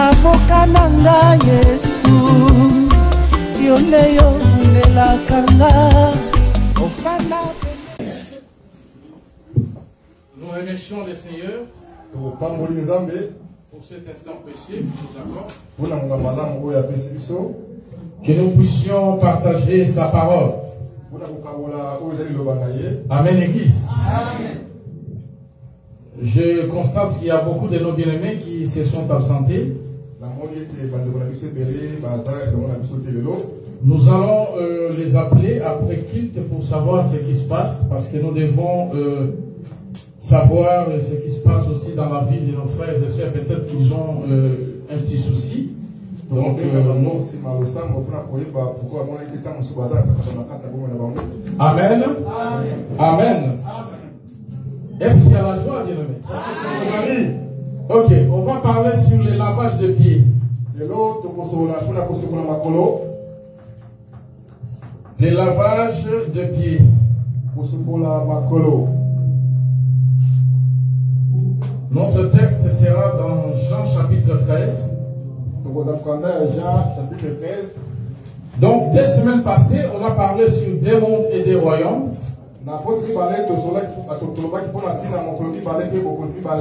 avocat nanga Yesu yoleyo nelakanga ofana. Nous remercions le Seigneur pour cet instant précieux qu'il nous accorde, que nous puissions partager sa parole. Amen, Église. Amen. Je constate qu'il y a beaucoup de nos bien-aimés qui se sont absentés. Nous allons les appeler après culte pour savoir ce qui se passe, parce que nous devons savoir ce qui se passe aussi dans la vie de nos frères et sœurs. Peut-être qu'ils ont un petit souci. Donc, Amen. Amen. Est-ce qu'il y a la joie, bien-aimé? Ok, on va parler sur le lavage de pieds. Le lavage de pieds. Notre texte sera dans Jean chapitre 13. Donc, 2 semaines passées, on a parlé sur des mondes et des royaumes.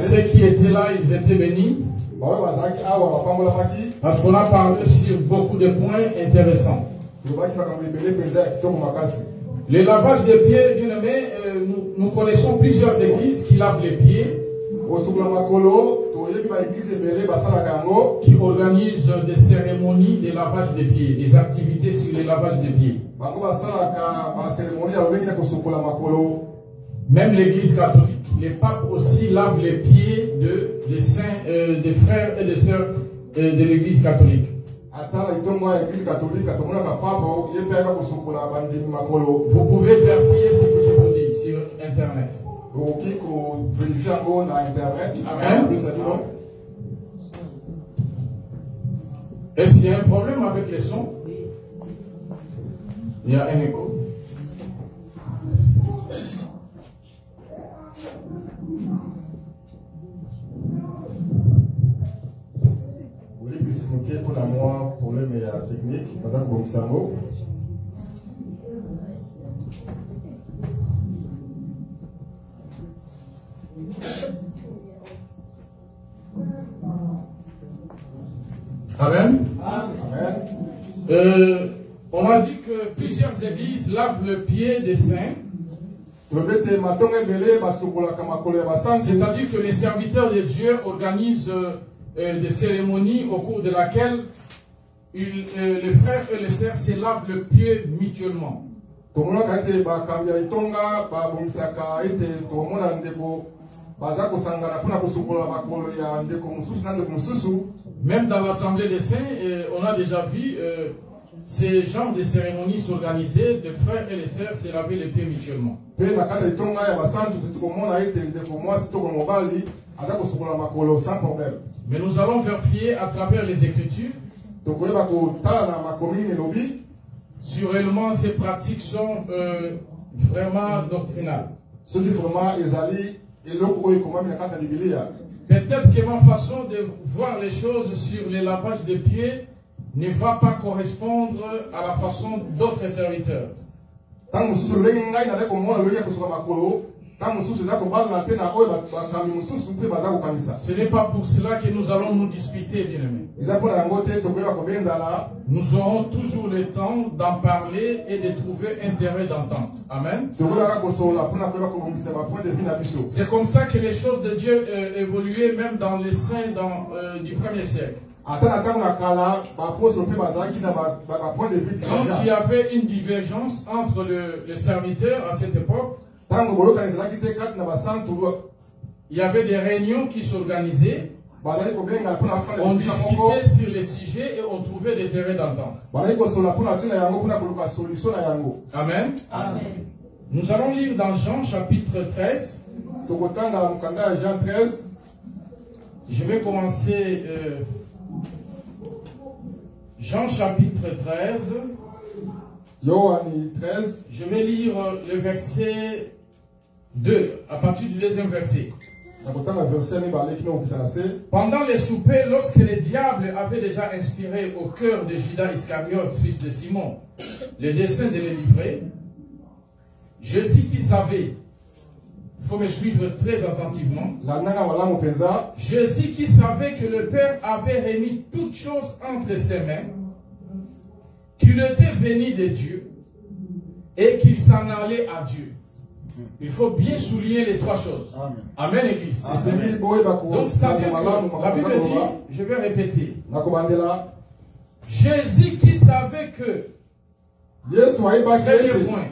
Ceux qui étaient là, ils étaient bénis. Parce qu'on a parlé sur beaucoup de points intéressants. Le lavage des pieds, bien aimé, nous connaissons plusieurs églises qui lavent les pieds, qui organisent des cérémonies de lavage des pieds, des activités sur le lavage des pieds. Même l'église catholique, les papes aussi lavent les pieds des saints, des frères et des sœurs de l'église catholique. Vous pouvez vérifier ce que je vous dis sur Internet. Amen. Est-ce qu'il y a un problème avec les sons? Il y a un écho. Pour la moi, problème technique, madame Gomisango. Amen. Amen. On a dit que plusieurs églises lavent le pied des saints. C'est-à-dire que les serviteurs de Dieu organisent des cérémonies au cours de laquelle les frères et les sœurs se lavent le pied mutuellement. Même dans l'assemblée des saints, on a déjà vu ces genres de cérémonies s'organiser, les frères et les sœurs se laver les pieds mutuellement. Mais nous allons vérifier à travers les Écritures si réellement ces pratiques sont vraiment doctrinales. Peut-être que ma façon de voir les choses sur le lavage des pieds ne va pas correspondre à la façon d'autres serviteurs. Ce n'est pas pour cela que nous allons nous disputer, bien-aimés. Nous aurons toujours le temps d'en parler et de trouver un terrain d'entente. Amen. C'est comme ça que les choses de Dieu évoluaient même dans les saints du 1er siècle. Quand il y avait une divergence entre les serviteurs à cette époque, il y avait des réunions qui s'organisaient. On discutait sur les sujets et on trouvait des terrains d'entente. Amen. Amen. Nous allons lire dans Jean chapitre 13. Je vais commencer Jean chapitre 13. Je vais lire le verset 2, à partir du deuxième verset. Pendant les soupers, lorsque le diable avait déjà inspiré au cœur de Judas Iscariote, fils de Simon, le dessein de le livrer, Jésus qui savait, il faut me suivre très attentivement, Jésus qui savait que le Père avait remis toutes choses entre ses mains, qu'il était venu de Dieu et qu'il s'en allait à Dieu. Il faut bien souligner les trois choses. Amen, Église. Donc, c'est-à-dire que la Bible dit, je vais répéter, Jésus qui savait que, premier point,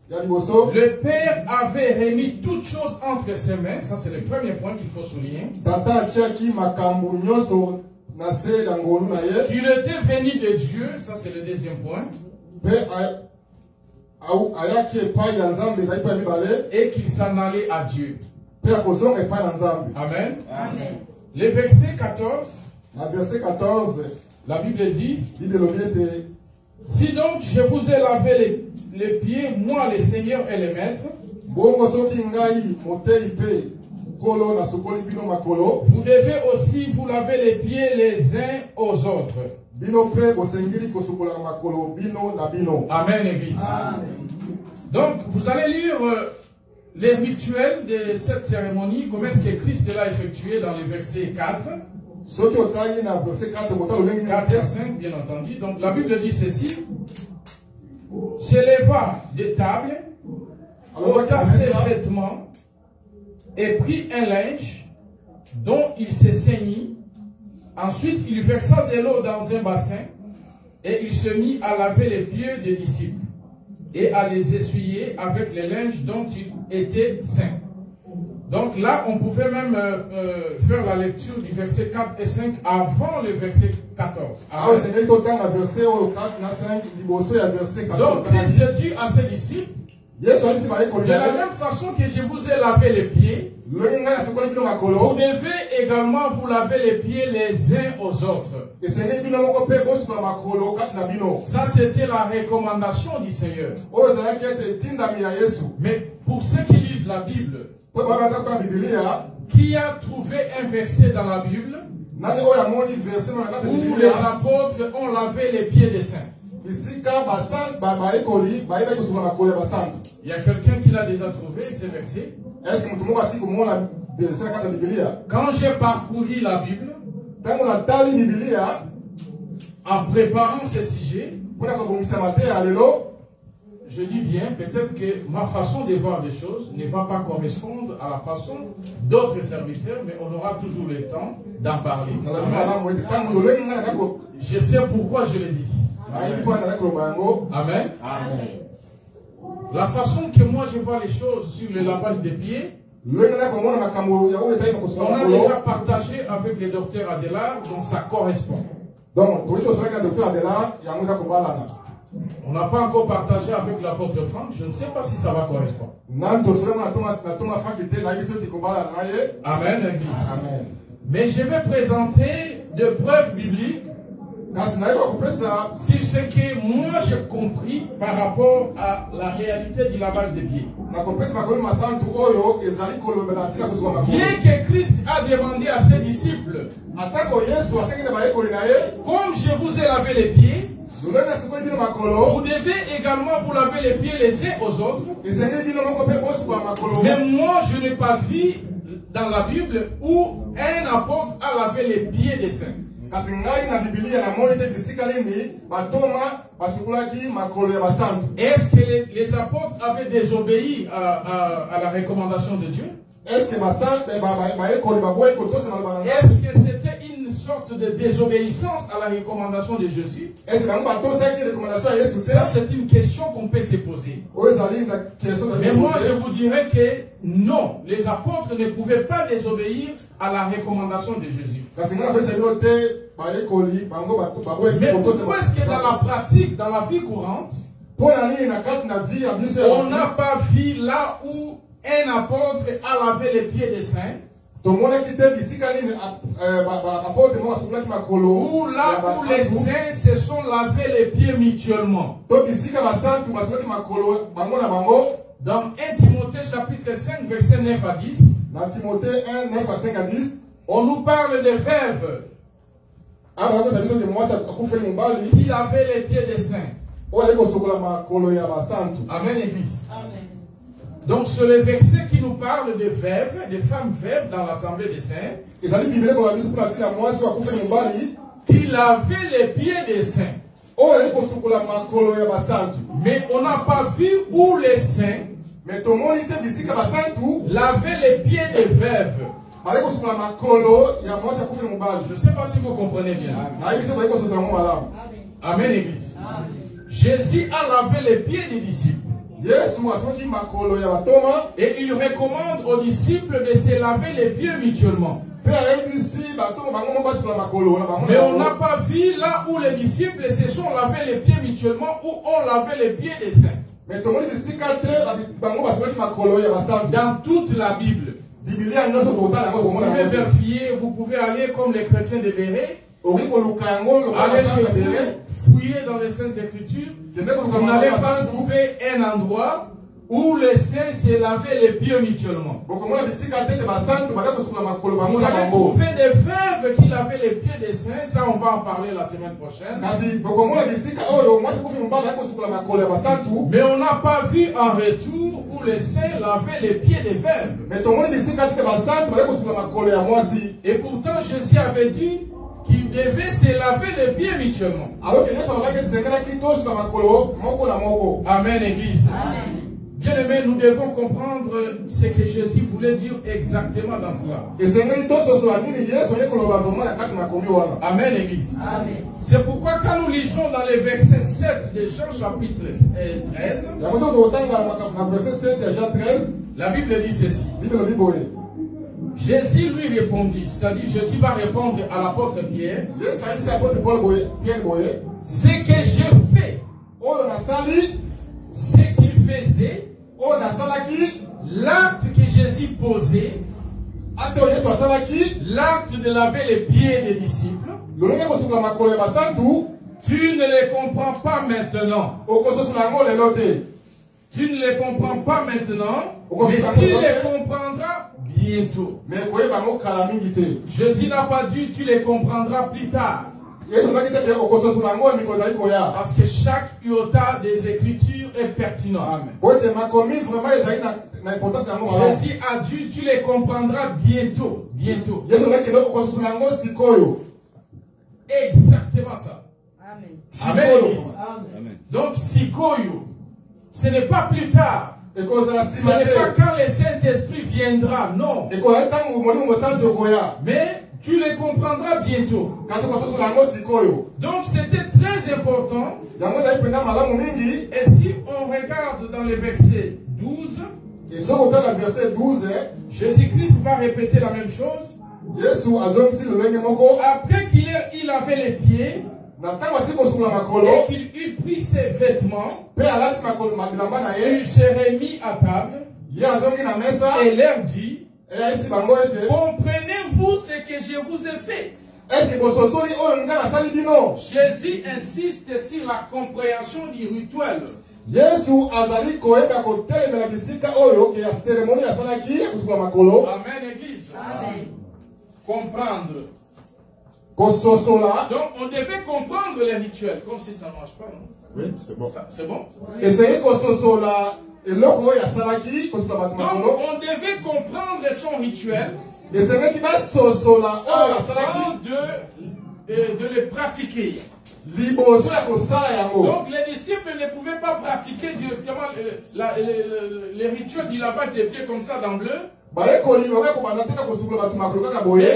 le Père avait remis toutes choses entre ses mains, ça c'est le premier point qu'il faut souligner. Qu'il était venu de Dieu, ça c'est le deuxième point. Et qu'il s'en allait à Dieu. Amen. Amen. Le verset 14, la Bible dit, si donc je vous ai lavé les pieds, moi le Seigneur et le Maître, vous devez aussi vous laver les pieds les uns aux autres. Amen, Église. Amen. Donc, vous allez lire les rituels de cette cérémonie, comment est-ce que Christ l'a effectué dans le verset 4. 4 et 5, bien entendu. Donc, la Bible dit ceci. Se leva de table, ôta ses vêtements et prit un linge dont il se ceignit. Ensuite, il versa de l'eau dans un bassin et il se mit à laver les pieds des disciples et à les essuyer avec les linges dont il était saint. Donc là, on pouvait même faire la lecture du verset 4 et 5 avant le verset 14. Donc Christ dit à ses disciples, de la même façon que je vous ai lavé les pieds, vous devez également vous laver les pieds les uns aux autres. Ça, c'était la recommandation du Seigneur. Mais pour ceux qui lisent la Bible, qui a trouvé un verset dans la Bible où les apôtres ont lavé les pieds des saints? Il y a quelqu'un qui l'a déjà trouvé, ce verset? Quand j'ai parcouru la Bible, en préparant ce sujet, je dis bien, peut-être que ma façon de voir les choses ne va pas correspondre à la façon d'autres serviteurs, mais on aura toujours le temps d'en parler. Je sais pourquoi je le dis. Amen. Amen. La façon que moi je vois les choses sur le lavage des pieds, on a déjà partagé avec le docteur Adela, donc ça correspond. On n'a pas encore partagé avec l'apôtre Franck, je ne sais pas si ça va correspondre. Amen, Église. Amen. Mais je vais présenter des preuves bibliques sur ce que moi j'ai compris par rapport à la réalité du lavage des pieds. Bien que Christ a demandé à ses disciples, comme je vous ai lavé les pieds, vous devez également vous laver les pieds les uns aux autres. Mais moi je n'ai pas vu dans la Bible où un apôtre a lavé les pieds des saints. Est-ce que les apôtres avaient désobéi à la recommandation de Dieu? Est-ce que c'était une sorte de désobéissance à la recommandation de Jésus? Ça, c'est une question qu'on peut se poser. Mais moi, je vous dirais que non, les apôtres ne pouvaient pas désobéir à la recommandation de Jésus. Mais pourquoi est-ce que dans la pratique, dans la vie courante, on n'a pas vu là où un apôtre a lavé les pieds des saints, ou là où les saints se sont lavés les pieds mutuellement? Dans 1 Timothée chapitre 5 verset 9 à 10, on nous parle des rêves Il avait les pieds des saints. Amen, Église. Amen. Donc, c'est le verset qui nous parle de veuves, des femmes veuves dans l'assemblée des saints. Qui lavaient les pieds des saints. Mais on n'a pas vu où les saints lavaient les pieds des veuves. Je ne sais pas si vous comprenez bien. Amen, Église. Jésus a lavé les pieds des disciples. Et il recommande aux disciples de se laver les pieds mutuellement. Mais on n'a pas vu là où les disciples se sont lavés les pieds mutuellement, où on lavait les pieds des saints. Dans toute la Bible. Vous pouvez vérifier, vous pouvez aller comme les chrétiens de Béret. Allez chez vous, fouiller dans les Saintes Écritures. Vous n'allez pas trouver un endroit où les saints se lavaient les pieds mutuellement. Vous allez trouver des veuves qui lavaient les pieds des saints. Ça, on va en parler la semaine prochaine. Mais on n'a pas vu en retour où les saints lavaient les pieds des veuves. Et pourtant, Jésus avait dit qu'il devait se laver les pieds mutuellement. Amen, Église. Amen. Bien aimé, nous devons comprendre ce que Jésus voulait dire exactement dans cela. Amen, Église. Amen. C'est pourquoi quand nous lisons dans les versets 7 de Jean chapitre 13, la Bible dit ceci. Jésus lui répondit, c'est-à-dire Jésus va répondre à l'apôtre Pierre, ce que j'ai fait, ce qu'il faisait, l'acte que Jésus posait, l'acte de laver les pieds des disciples, tu ne les comprends pas maintenant. Tu ne les comprends pas maintenant, mais tu les comprendras bientôt. Jésus n'a pas dit tu les comprendras plus tard. Parce que chaque iota des Écritures est pertinent. Jésus a dit tu les comprendras bientôt. Bientôt. Exactement ça. Amen. Amen. Amen. Donc, Sikoyo, ce n'est pas plus tard. Ce n'est pas quand le Saint-Esprit viendra, non. Mais tu les comprendras bientôt. Donc c'était très important. Et si on regarde dans le verset 12, Jésus-Christ va répéter la même chose. Après qu'il avait les pieds, et qu'il prit ses vêtements, il se remit à table et leur dit, comprenez-vous ce que je vous ai fait? Jésus insiste sur la compréhension du rituel. Amen, Église. Amen. Comprendre. Donc on devait comprendre les rituels, comme si ça ne marche pas, non? Oui, c'est bon. C'est bon? Et c'est donc on devait comprendre son rituel avant de le pratiquer. Donc les disciples ne pouvaient pas pratiquer directement les rituels du lavage des pieds comme ça d'emblée. Et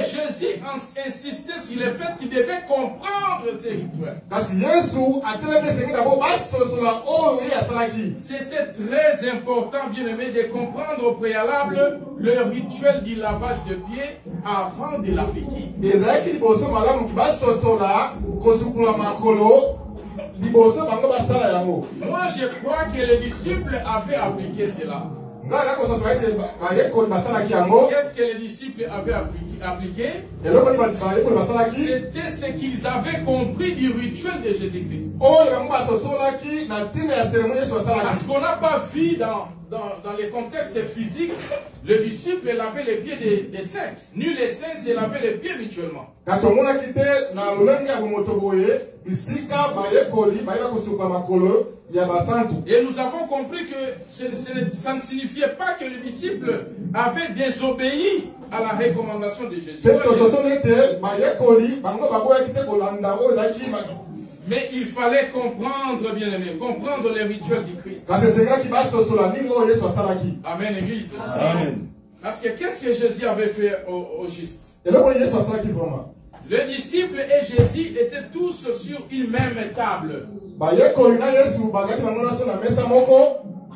Jésus insistait sur le fait qu'il devait comprendre ces rituels. C'était très important, bien aimé, de comprendre au préalable le rituel du lavage de pieds avant de l'appliquer. Moi, je crois que les disciples avaient appliqué cela. Qu'est-ce que les disciples avaient appliqué? C'était ce qu'ils avaient compris du rituel de Jésus-Christ. Parce qu'on n'a pas vu dans dans les contextes physiques, le disciple lavait les pieds des saints. Nul les saints se lavaient les pieds mutuellement. Et nous avons compris que ça ne signifiait pas que le disciple avait désobéi à la recommandation de Jésus. Mais il fallait comprendre, bien aimé, comprendre les rituels du Christ. Amen, Église. Amen. Parce que qu'est-ce que Jésus avait fait au juste? Le disciple et Jésus étaient tous sur une même table. Il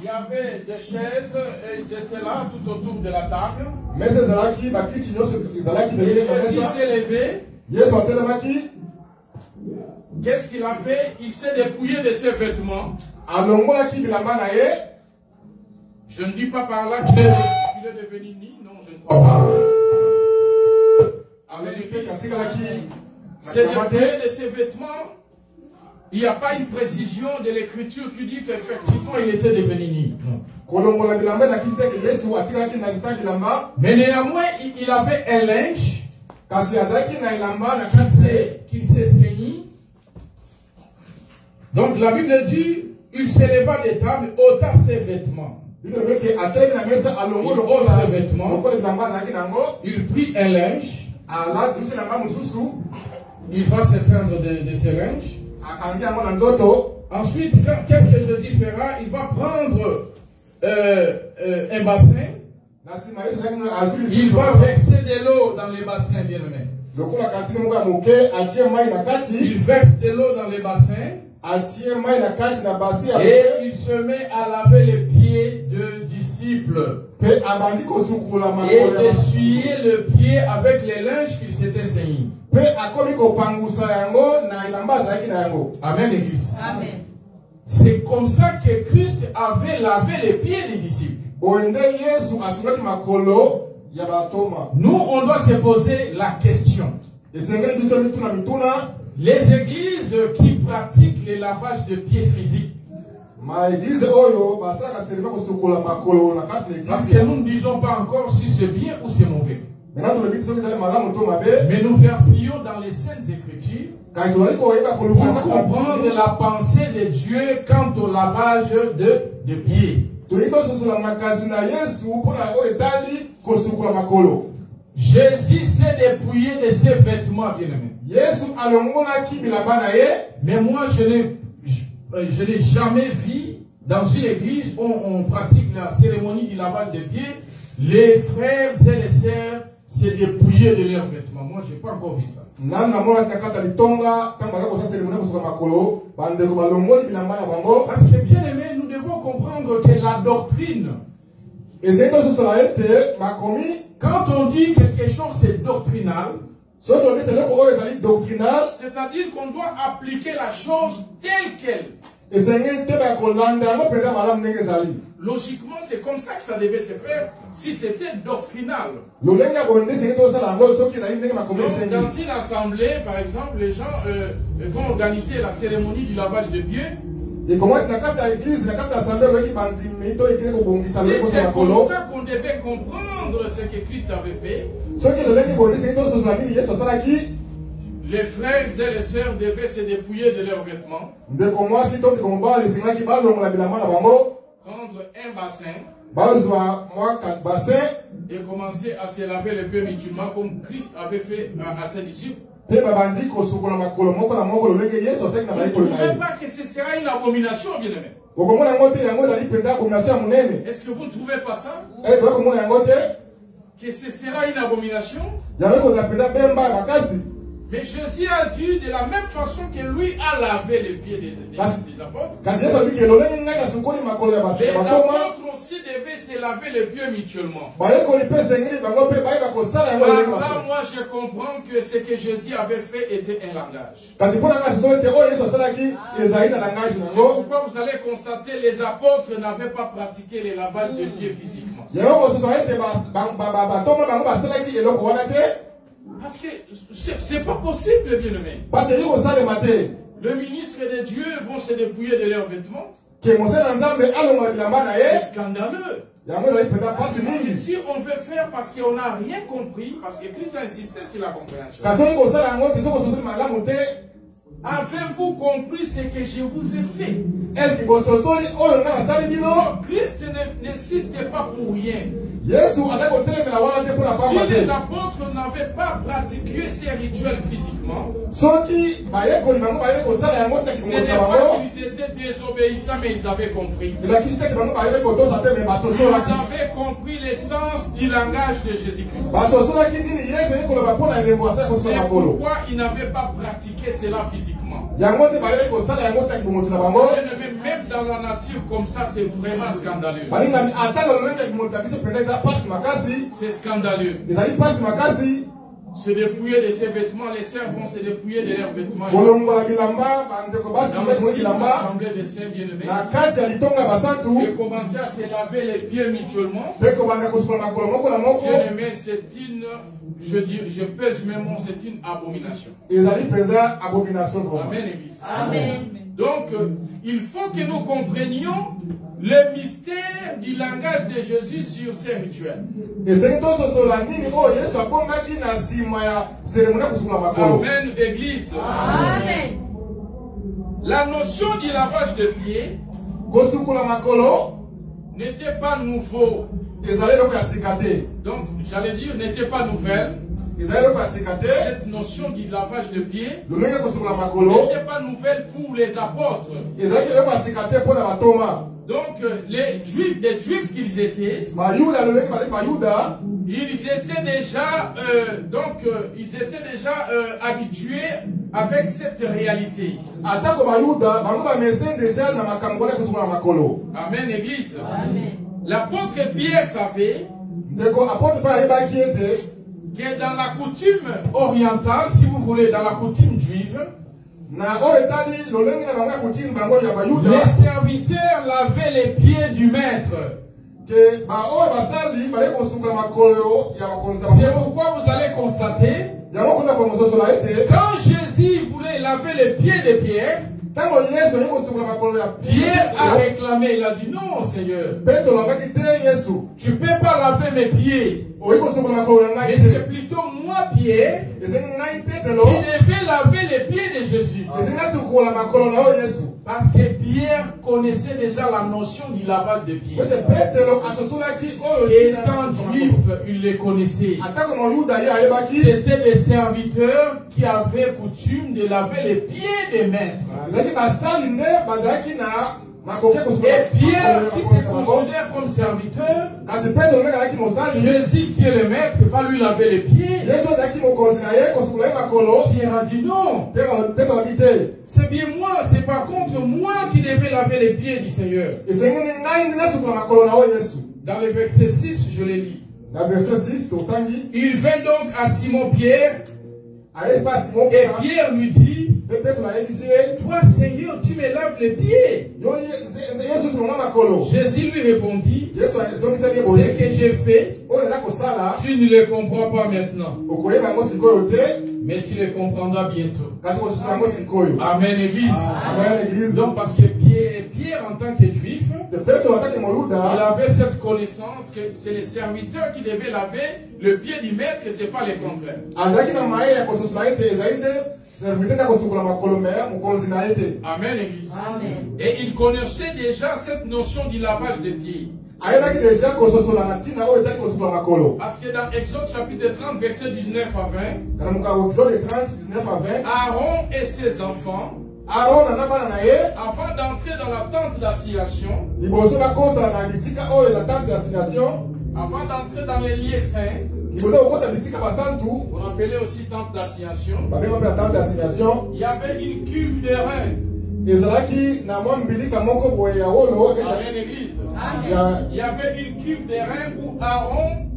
y avait des chaises et ils étaient là tout autour de la table. Et Jésus s'est levé. Qu'est-ce qu'il a fait? Il s'est dépouillé de ses vêtements. Je ne dis pas par là qu'il est devenu ni. Non, je ne crois pas. C'est dépouillé de ses vêtements. Il n'y a pas une précision de l'écriture qui dit qu'effectivement il était devenu ni. Mais néanmoins, il avait un linge qui s'est saigné. Donc la Bible dit, il s'éleva des tables, ôta ses vêtements. Il ôte ses vêtements, il prit un linge, il va se ceindre de ce linge. Ensuite, qu'est-ce que Jésus fera? Il va prendre un bassin, il va verser de l'eau dans les bassins, bien aimés. Il verse de l'eau dans les bassins. Et il se met à laver les pieds de disciples et d'essuyer le pied avec les linges qu'il s'était saigné. Amen, Église. Amen. C'est comme ça que Christ avait lavé les pieds des disciples. Nous, on doit se poser la question. Les églises qui pratiquent le lavage de pieds physiques, parce que nous ne disons pas encore si c'est bien ou c'est mauvais, mais nous vérifions dans les Saintes Écritures pour comprendre la pensée de Dieu quant au lavage de pieds. Jésus s'est dépouillé de ses vêtements, bien-aimés. Mais moi, je n'ai jamais vu dans une église où on pratique la cérémonie du lavage des pieds, les frères et les sœurs se dépouiller de leurs vêtements. Moi, je n'ai pas encore vu ça. Parce que, bien aimé, nous devons comprendre que la doctrine, quand on dit quelque chose c'est doctrinal, c'est-à-dire qu'on doit appliquer la chose telle qu'elle. Logiquement, c'est comme ça que ça devait se faire si c'était doctrinal. Donc, dans une assemblée, par exemple, les gens vont organiser la cérémonie du lavage de pieds. Si c'est comme ça qu'on devait comprendre ce que Christ avait fait, les frères et les sœurs devaient se dépouiller de leurs vêtements, prendre un bassin et commencer à se laver les pieds mutuellement comme Christ avait fait à ses disciples. Vous ne trouvez pas que ce sera une abomination, bien aimé? Est-ce que vous ne trouvez pas ça? Que ce sera une abomination? Mais Jésus a dit de la même façon que lui a lavé les pieds des apôtres. Les apôtres aussi devaient se laver les pieds mutuellement. Alors là, moi je comprends que ce que Jésus avait fait était un langage. C'est pourquoi vous allez constater que les apôtres n'avaient pas pratiqué le lavage des pieds physiquement. Parce que c'est pas possible, bien aimé. Le ministre de Dieu vont se dépouiller de leurs vêtements. que mosala nzambe alonga bilamba na ye C'est scandaleux. yango ezali mpenza mpasi Parce que mingi si on veut faire parce qu'on n'a rien compris, parce que Christ a insisté sur la compréhension. kasi soki kosala yango te soki ososoli malamu te Avez-vous compris ce que je vous ai fait? eske bososoli oyo nga nasali bino Christ n'insiste pas pour rien. yesu azali kotelemela wana te mpo na pamba Si les te apôtres n'avaient pas pratiqué ces rituels physiquement, soki bayekoli bango bayebi kosala yango te ce n'est kimosa pas bango qu'ils étaient désobéissants, mais ils avaient compris. elakisi teke bango bayebi kotosa te me Ils basosolaki avaient compris l'essence du langage de Jésus-Christ. basosolaki nini yesu yei koloba mpo na elembo asali kosola C'est makolo pourquoi ils n'avaient pas pratiqué cela physiquement. yango te bayebi kosala yango te kimoto na bango Même dans la nature comme ça, c'est vraiment scandaleux. balingami ata lolenge ya kimoto na biso mpenza eza pasi makasi C'est scandaleux. ezali pasi makasi Se dépouiller de ses vêtements, les sœurs vont se dépouiller de leurs vêtements. kolongola bilamba bandeko basi Dans mpe kolola bilamba l'assemblée des saints bien-aimés, na kati ya litonga basantu et commencer à se laver les pieds mutuellement. mpe kobanda kosukola makolo moko na moko Bien-aimé, c'est une, je pèse mes mots, c'est une abomination. ezali mpenza abomination vraiment Amen, Église. Amen. Donc, il faut que nous comprenions le mystère du langage de Jésus sur ces rituels. esengi tososola nini oyo yesu akongaki na nsima ya seremoni ya kosukola makolo Amen, Église. Amen. La notion du lavage de pieds kosukola makolo n'était pas nouveau. ezali eloko ya sika te Donc, j'allais dire, n'était pas nouvelle. ezali eloko ya sika te Cette notion du lavage de pieds lolenge ya kosukola makolo n'était pas nouvelle pour les apôtres. ezalaki eloko ya sika te mpo na batoma Donc, les juifs qu'ils étaient, bayuda lolenge bazali bayuda ils étaient déjà, habitués avec cette réalité. atako bayuda bango bamese deja na makambo ya kosukola makolo Amen, Église. Amen. L'apôtre Pierre savait ndeko apotre mpe ayebaki ete que dans la coutume orientale, si vous voulez, dans la coutume juive, na oyo etali lolenge na bango ya kotini bango ya bayuda les serviteurs lavaient les pieds du maître. ke baoyo basali bali kosukola makolo ya bakonzi C'est ya bango pourquoi vous allez constater, yango kuna komososola ete quand Jésus voulait laver les pieds de Pierre, ntango yesu ayi kosukola makolo ya Pierre a réclamé, il a dit non Seigneur, petro alobaki te yesu tu ne peux pas laver mes pieds. oyi kosukola makolo ya Mais ngai c'est te plutôt moi, Pierre, esengi ngai qui petelo devais laver les pieds de Jésus. esengi asukola makolo na oyo yesu Parce que Pierre connaissait déjà la notion du lavage de pieds. ete petelo asosolaki oyo Étant juif, il les connaissait. atako moyuda ye ayebaki C'était des serviteurs qui avaient coutume de laver les pieds des maîtres. ezalaki basali nde bazalaki na makoki ya kosukola Et Pierre, qui se bango considère comme serviteur, kasi petelo nde azalaki mosali Jésus qui est le maître, va lui laver les pieds. yesu azalaki mokonzi na ye kosukola ye makolo Pierre a dit non, petelo alobi te c'est bien moi, c'est par contre moi qui devais laver les pieds du Seigneur. esengeli ngai nde nasukola makolo na oyo yesu Dans le verset 6, je le lis. na verset 6 totangi Il vint donc à Simon-Pierre ayebi mpa simon et mpe Pierre lui dit, mpe petelo ayebisi ye toi Seigneur, tu me laves les pieds. yo yesu tulonga makolo Jésus lui répondit, yesu azongiseli ye ce boye que j'ai fait, oyo eza kosala tu ne le comprends pas maintenant, okoyeba yango sikoyo te mais tu le comprendras bientôt. kasi kosusa yango sikoyo Amen, Église. amen l'église Donc, parce que Pierre, en tant que juif, te petelo ataki il moyuda avait cette connaissance que c'est les serviteurs qui devaient laver le pied du maître et ce n'est pas le contraire. azalaki na maye ya kososola ye te ezali nde servite nde kosukola makolo me mokonzi na ye te Amen, Église. Amen. Et il connaissait déjà cette notion du lavage des pieds. ayebaki deja kososola na ntina oyo etali kosukola makolo Parce que dans Exode chapitre 30, verset 19 à 20, kana mokao exode 30 19 à 20 Aaron et ses enfants, aron na bana na ye avant d'entrer dans la tente d'assignation, liboso bakota na bisika oyo na tente ya signation avant d'entrer dans les lieux saints, liboso kokota bisika basantu on appelait aussi tente d'assignation, babenga mpe na tente ya signation il y avait une cuve de rein. ezalaki na mwa mbilika moko boye ya wolo Amen, Église. Amen. Il y avait une cuve de rein où Aaron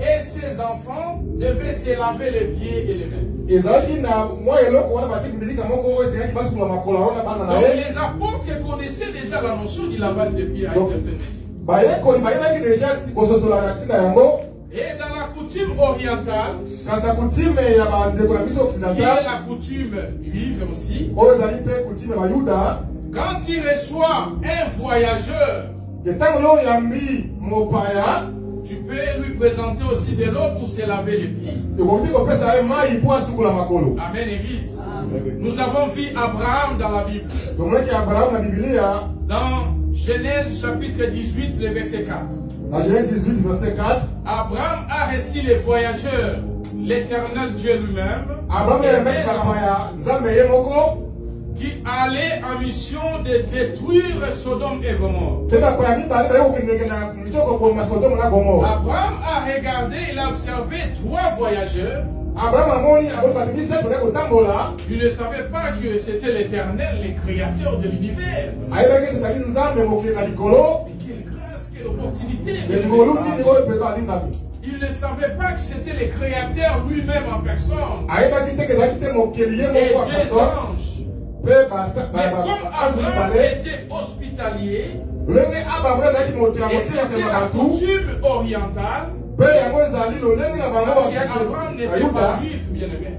et ses enfants devaient se laver les pieds et les mains. ezalaki na mwa eloko wana batie mbilika moko oyo esengaki basukola makolo wana bana na Donc ye les apôtres connaissaient déjà la notion du lavage des pieds à une Donc, certaine mesure. bayekoli bayebaki deja kososola na ntina yango Et dans la coutume orientale, kasi na kutime ya bandeko na biso qui est occidental la coutume juive aussi, oyo ezali mpe kutime bayuda Quand tu reçois un voyageur, tu peux lui présenter aussi de l'eau pour se laver les pieds. Amen, Église. Nous avons vu Abraham dans la Bible. Dans Genèse chapitre 18, le verset 4. Abraham a reçu les voyageurs, l'Éternel Dieu lui-même, qui allait en mission de détruire Sodome et Gomorrhe. Abraham a regardé, il a observé 3 voyageurs. Il ne savait pas que c'était l'Éternel, le créateur de l'univers. Mais quelle grâce, quelle opportunité! Il ne savait pas que c'était le créateur lui-même en personne. Et 2 anges. Mais comme Abraham était hospitalier, et c'était la coutume orientale, parce qu'Abraham n'était pas juif, bien aimé.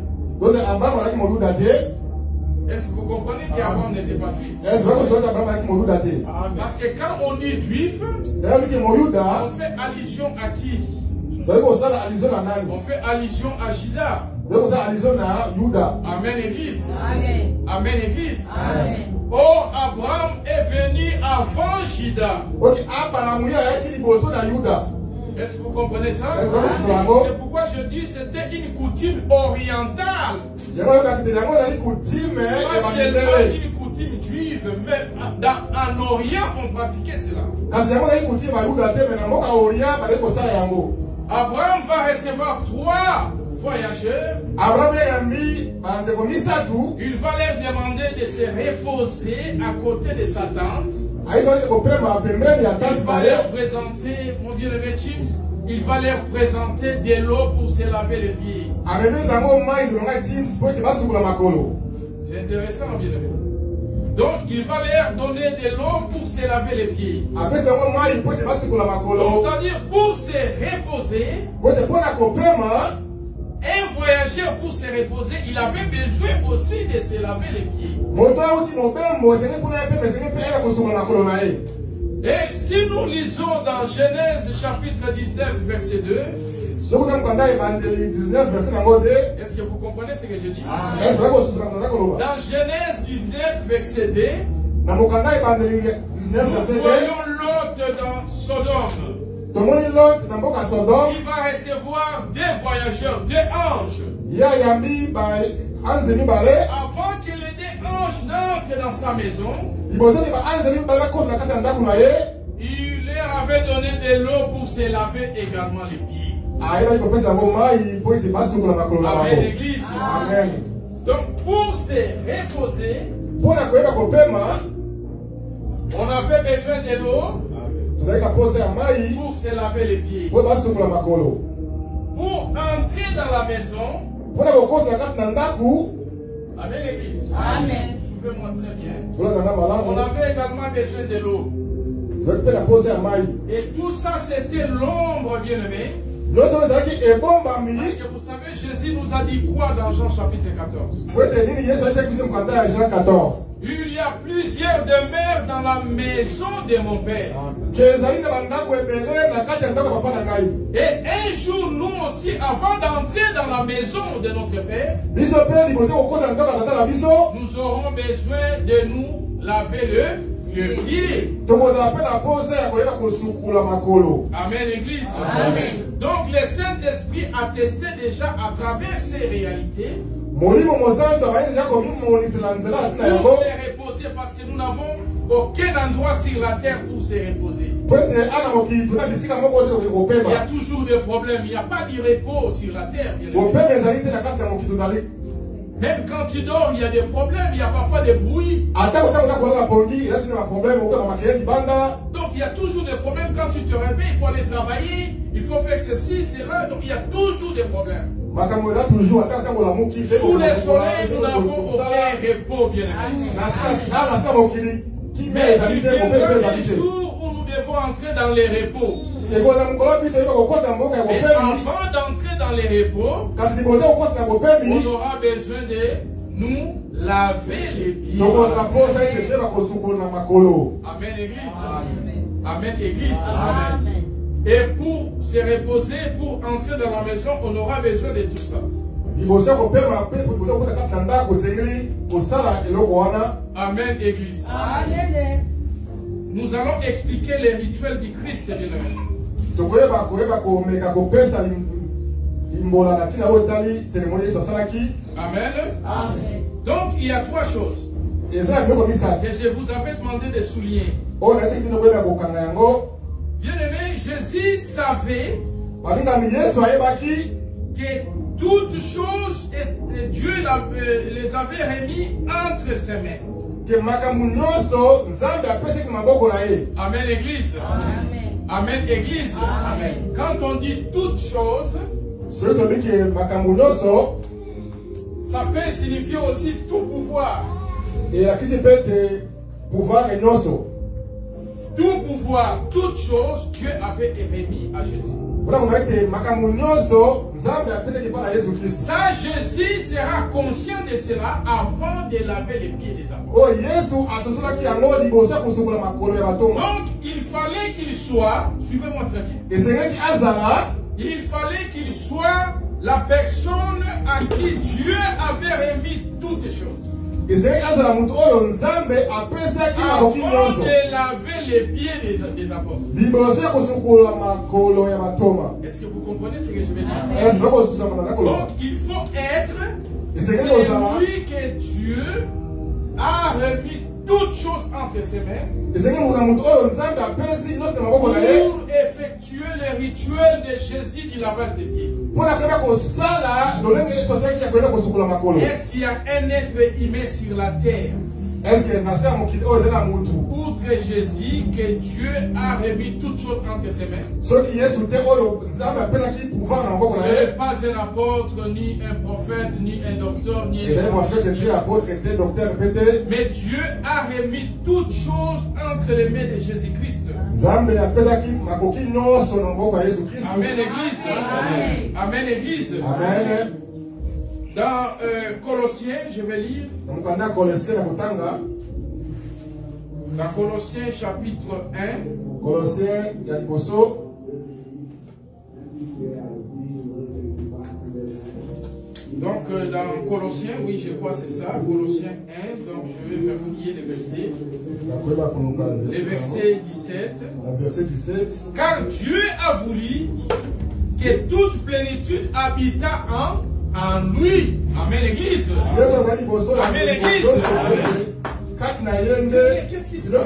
Est-ce que vous comprenez qu'Abraham n'était pas juif? Parce que quand on dit juif, on fait allusion à qui? On fait allusion à Juda. Amen, Église. Amen. Amen, Église. Amen. Oh, Abraham est venu avant Juda. Est-ce que vous comprenez ça? C'est pourquoi je dis que c'était une coutume orientale. Pas seulement une coutume juive, mais en Orient on pratiquait cela. Abraham va recevoir 3 voyageurs. Il va leur demander de se reposer à côté de sa tente. Il va leur présenter, mon bien-aimé James, il va leur présenter de l'eau pour se laver les pieds. C'est intéressant, bien-aimé. Donc, il va leur donner de l'eau pour se laver les pieds. Donc, c'est-à-dire, pour se reposer, un voyageur pour se reposer, il avait besoin aussi de se laver les pieds. Et si nous lisons dans Genèse chapitre 19, verset 2, est-ce que vous comprenez ce que je dis? Dans Genèse 19, verset 2, nous voyons Lot dans Sodome. Il va recevoir 2 voyageurs, 2 anges. Avant que les 2 anges n'entrent dans sa maison, il leur avait donné de l'eau pour se laver également les pieds. Amen, l'église. Donc, pour se reposer, on avait besoin de l'eau pour se laver les pieds. Pour entrer dans la maison, amen, l'église. Amen. Suivez-moi très bien. On avait également besoin de l'eau. Et tout ça, c'était l'ombre, bien-aimé. Parce que vous savez, Jésus nous a dit quoi dans Jean chapitre 14? Il y a plusieurs demeures dans la maison de mon Père. Et un jour, nous aussi, avant d'entrer dans la maison de notre Père, nous aurons besoin de nous laver le pied. Amen, l'église. Amen. Donc, le Saint-Esprit a testé déjà à travers ces réalités pour se reposer, parce que nous n'avons aucun endroit sur la terre pour se reposer. Il y a toujours des problèmes. Il n'y a pas de repos sur la terre. Même quand tu dors, il y a des problèmes. Il y a parfois des bruits. Donc il y a toujours des problèmes. Quand tu te réveilles, il faut aller travailler. Il faut faire ceci, cela. Donc il y a toujours des problèmes. Sous le soleil, nous n'avons aucun repos, bien aimé. Mais il viendra un jour où nous devons entrer dans les repos. Et avant d'entrer dans les repos, on aura besoin nous laver les pieds. Amen, Église. Amen, Église. Amen. Et pour se reposer, pour entrer dans la maison, on aura besoin de tout ça. Amen, Église. Amen. Nous allons expliquer les rituels du Christ, bien-aimé. Amen. Amen. Donc, il y a trois choses que je vous avais demandé de souligner. Bien-aimé, Jésus savait que toutes choses, et Dieu les avait remis entre ses mains. Amen, Église. Amen. Amen, Église. Amen. Quand on dit toutes choses, ça peut signifier aussi tout pouvoir. Tout pouvoir, toute chose, Dieu avait remis à Jésus. Ça, Jésus sera conscient de cela avant de laver les pieds des apôtres. Donc, il fallait qu'il soit, suivez-moi très bien, il fallait qu'il soit la personne à qui Dieu avait remis toutes choses. Avant de laver les pieds des apôtres. Est-ce que vous comprenez ce que je veux dire? Donc il faut être celui que Dieu a remis toutes choses entre ses mains pour effectuer le rituel de Jésus du lavage des pieds. Est-ce qu'il y a un être humain sur la terre, outre Jésus, que Dieu a remis toutes choses entre ses mains? Ce n'est pas un apôtre, ni un prophète, ni un docteur, ni un mais Dieu a remis toutes choses entre les mains de Jésus-Christ. Amen, Église. Amen, Église. Amen. Dans Colossiens, je vais lire. Dans Colossiens chapitre 1. Donc dans Colossiens, oui je crois c'est ça, Colossiens 1, donc je vais vérifier les versets. Les versets 17. Car Dieu a voulu que toute plénitude habita en lui. Amen, Église. Amen, Église. Qu'est-ce qui se passe?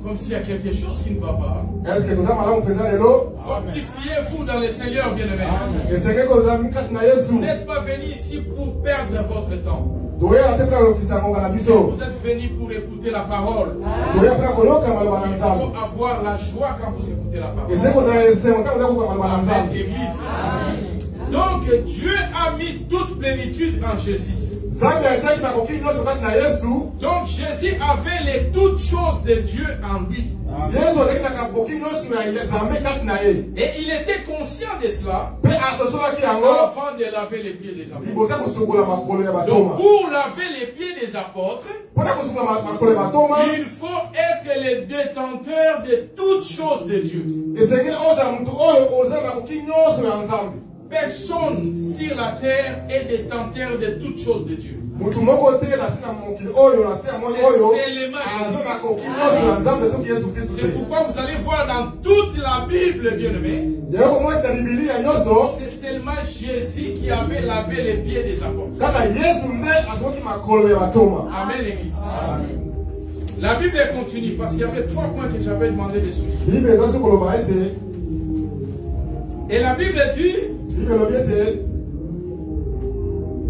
Comme s'il y a quelque chose qui ne va pas. Fortifiez-vous dans le Seigneur, bien-aimé. Vous n'êtes pas venu ici pour perdre votre temps. Vous êtes venu pour écouter la parole. Il faut avoir la joie quand vous écoutez la parole. Amen, Église. Donc Dieu a mis toute plénitude en Jésus. Donc Jésus avait les toutes choses de Dieu en lui. Et il était conscient de cela avant de laver les pieds des apôtres. Donc pour laver les pieds des apôtres, il faut être le détenteur de toutes choses de Dieu. Personne sur la terre est détenteur de toutes choses de Dieu. C'est pourquoi vous allez voir dans toute la Bible, bien-aimé, c'est seulement Jésus qui avait lavé les pieds des apôtres. Amen, l'Église. La Bible continue parce qu'il y avait trois points que j'avais demandé de souligner. Et la Bible dit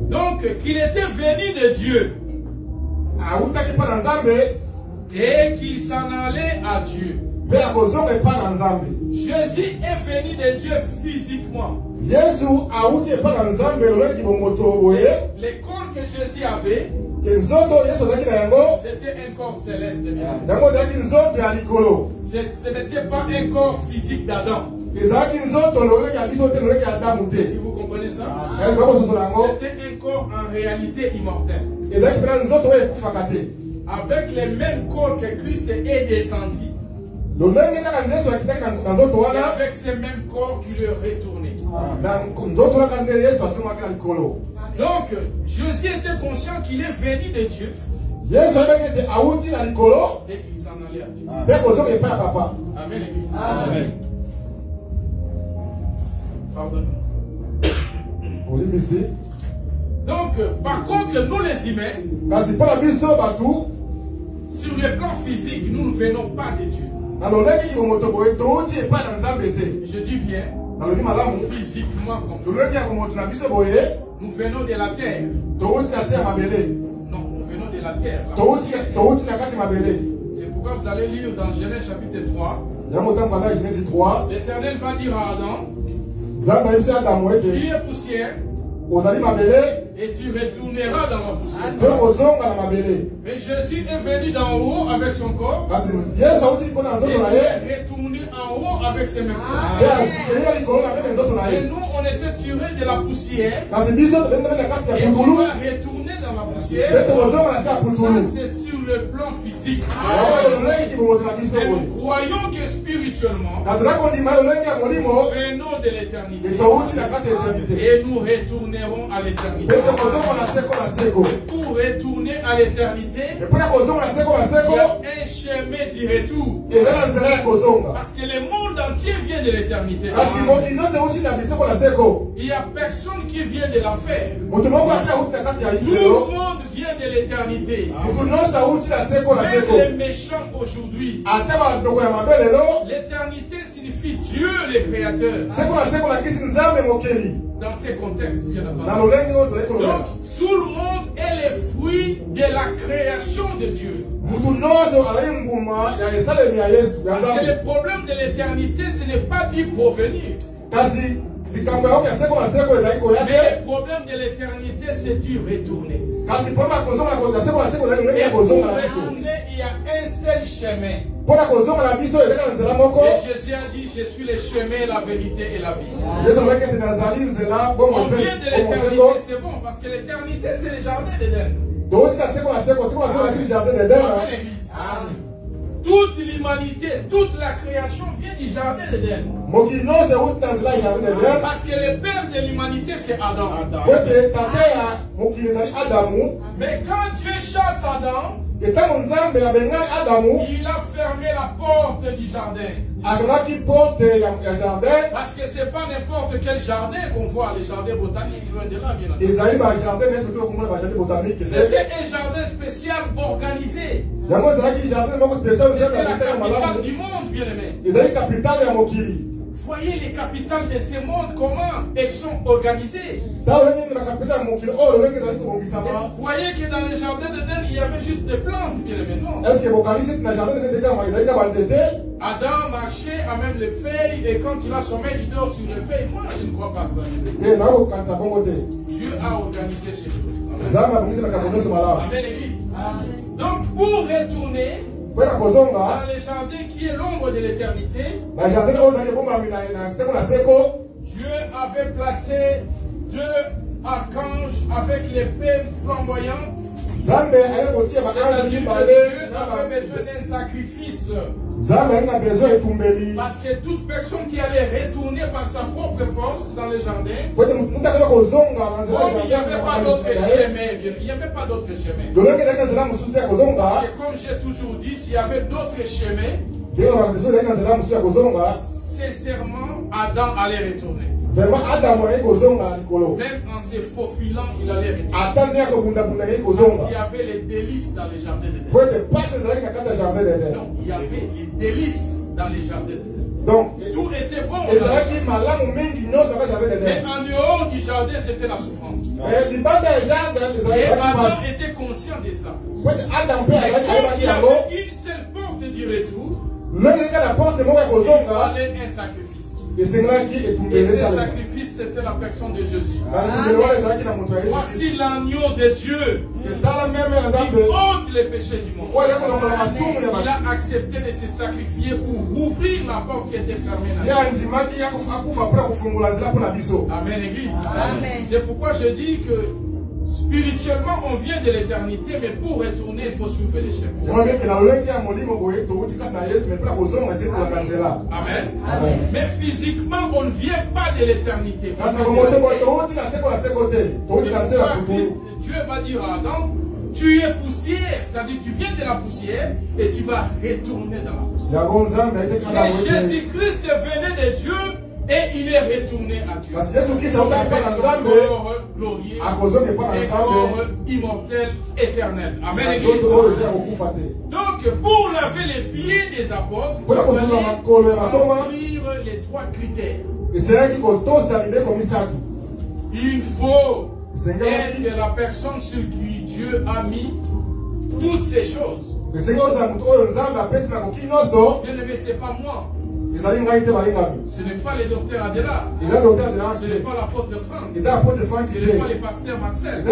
donc qu'il était venu de Dieu et qu'il s'en allait à Dieu. Jésus est venu de Dieu physiquement. Les corps que Jésus avait, c'était un corps céleste. Ce n'était pas un corps physique d'Adam. Si vous comprenez ça, c'était un corps en réalité immortel. Avec les mêmes corps que Christ est descendu. C'est avec ces mêmes corps qu'il est retourné. Donc, Jésus était conscient qu'il est venu de Dieu. Et qu'il s'en allait à Dieu. Amen, l'église. Amen. Pardon. Donc, par contre, nous les humains, sur le plan physique, nous ne venons pas de Dieu. Je dis bien, physiquement comme ça. Nous venons de la terre. Non, nous venons de la terre. C'est pourquoi vous allez lire dans Genèse chapitre 3. L'Éternel va dire à Adam, tu es poussière. Et tu retourneras dans la poussière. Mais Jésus est venu d'en haut avec son corps. Et il est retourné en haut avec ses mêmes corps. Et nous, on était tirés de la poussière. Et on va retourner dans la poussière. Ça, c'est sur le plan physique. Et nous croyons que spirituellement, nous venons de l'éternité. Et nous retournerons à l'éternité. Et pour retourner à l'éternité, il y a un chemin du retour. Parce que le monde entier vient de l'éternité. Il n'y a personne qui vient de l'enfer. Tout le monde vient de l'éternité. Même les méchants aujourd'hui. L'éternité signifie Dieu le Créateur. Dans ces contextes, bien entendu. Donc, tout le monde est le fruit de la création de Dieu. Parce que le problème de l'éternité, ce n'est pas d'y provenir. Mais le problème de l'éternité, c'est d'y retourner. Et pour retourner, il y a un seul chemin. Et Jésus a dit, je suis le chemin, la vérité et la vie. On vient de l'éternité, c'est bon, parce que l'éternité, c'est le jardin d'Éden. Toute l'humanité, toute la création vient du jardin d'Éden. Parce que le père de l'humanité, c'est Adam. Mais quand Dieu chasse Adam, il a fermé la porte du jardin. Parce que ce n'est pas n'importe quel jardin qu'on voit, les jardins botaniques, loin de là, bien entendu. C'était un jardin spécial organisé. C'était la capitale du monde, bien aimé. Voyez les capitales de ce monde, comment elles sont organisées. Vous voyez que dans les jardins d'Éden, il y avait juste des plantes, bien aimé, non? Adam marchait à même les feuilles et quand il a sommeil, il dort sur les feuilles. Moi, je ne crois pas ça. Dieu a organisé ces choses. Amen, l'église. Donc, pour retourner dans les jardins qui est l'ombre de l'éternité, Dieu avait placé 2 archanges avec l'épée flamboyante. C'est-à-dire que Dieu avait besoin d'un sacrifice. Parce que toute personne qui allait retourner par sa propre force dans le jardin, il n'y avait pas d'autre chemin. Il n'y avait pas d'autre chemin. Parce que comme j'ai toujours dit, s'il y avait d'autres chemins, sincèrement, Adam allait retourner. Même en se faufilant, il allait retourner. Parce qu'il y avait les délices dans les jardins d'Éden. Non, il y avait les délices dans les jardins d'Éden. Tout était bon. Mais en dehors du jardin, c'était la souffrance. Et Adam était conscient de ça. Et comme il y avait une seule porte du retour, il fallait un sacrifice. Et ce sacrifice, c'était la personne de Jésus. Voici l'agneau de Dieu qui ôte les péchés du monde. Il a accepté de se sacrifier pour ouvrir la porte qui était fermée. Amen, l'église. C'est pourquoi je dis que Spirituellement, on vient de l'éternité, mais pour retourner, il faut suivre les chemins. Amen. Amen. Mais physiquement, on ne vient pas de l'éternité. Dieu va dire à Adam, tu es poussière, c'est-à-dire tu viens de la poussière et tu vas retourner dans la poussière. Et Jésus-Christ venait de Dieu et il est retourné à Dieu. Avec son corps glorieux et corps immortel, éternel. Amen, Église. Donc, pour laver les pieds des apôtres, il fallait remplir les 3 critères. Il faut être la personne sur qui Dieu a mis toutes ces choses. Bien aimé, ce n'est pas moi. Ce n'est pas le docteur Adela. Ce n'est pas l'apôtre Franck. Ce n'est pas le pasteur Marcel.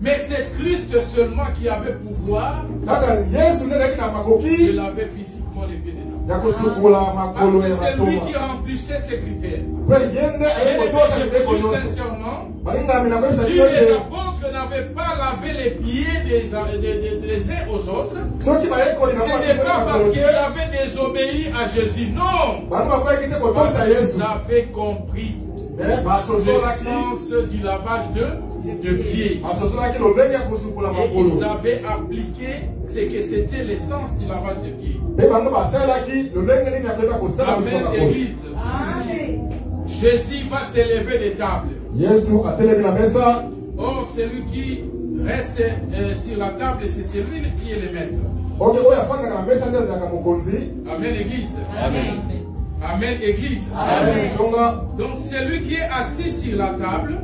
Mais c'est Christ seulement qui avait pouvoir de laver physiquement les pieds des hommes. Parce que c'est lui qui remplissait ces critères. Et je vous dis sincèrement, si les apôtres n'avaient pas lavé les pieds des uns aux autres, ce n'est pas parce qu'ils avaient désobéi à Jésus, non. Ils avaient compris le sens du lavage de pieds. Et ils avaient appliqué ce que c'était l'essence du lavage de pieds. Amen, Église. Jésus va s'élever des tables. Or, celui qui reste sur la table, c'est celui qui est le maître. Amen, Église. Amen. Amen, Église. Amen. Donc, celui qui est assis sur la table,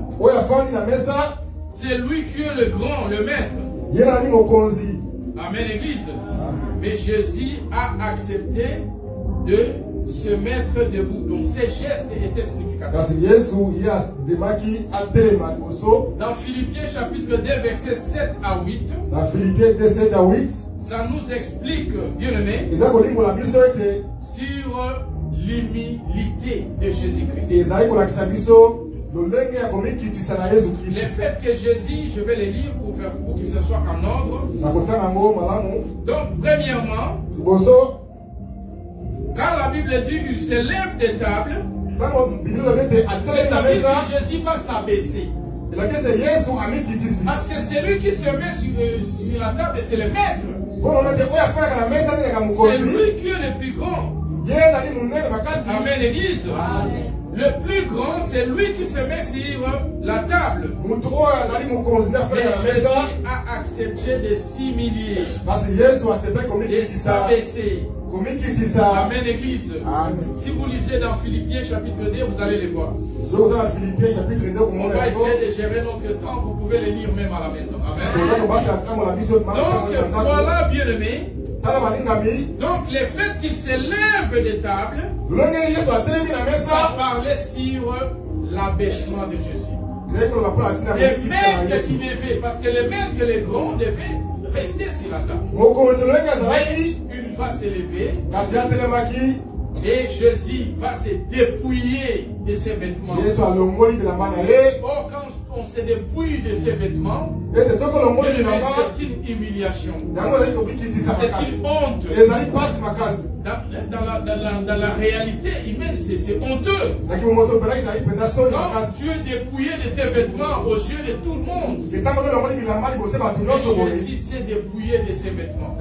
c'est lui qui est le grand, le maître. Amen, Église. Mais Jésus a accepté de se mettre debout. Donc, ces gestes étaient significatifs. Dans Philippiens chapitre 2, versets 7 à 8, ça nous explique, bien aimé, sur l'humilité de Jésus-Christ. Le fait que Jésus, je vais les lire pour que ce soit en ordre. Donc, premièrement, quand la Bible dit qu'il se lève des tables, c'est-à-dire que Jésus va s'abaisser. Parce que celui qui se met sur la table, c'est le maître. C'est lui qui est le plus grand. Amen, Église. Le plus grand, c'est lui qui se met sur la table. Mais Jésus a accepté de s'humilier, de s'abaisser. Amen, Église. Si vous lisez dans Philippiens chapitre 2, vous allez les voir. On va essayer de gérer notre temps. Vous pouvez les lire même à la maison. Amen. Donc, voilà, bien aimé. Donc, le fait qu'il se lève des tables, ça parlait sur l'abaissement de Jésus. Le maître qui devait, parce que le maître et les grands devaient rester sur la table. Mais une va s'élever et Jésus va se dépouiller de ses vêtements. Or, quand on se dépouille de ses vêtements, c'est une humiliation. C'est une honte. Dans la réalité humaine, c'est honteux. Quand tu es dépouillé de tes vêtements aux yeux de tout le monde, Jésus s'est dépouillé de ses vêtements.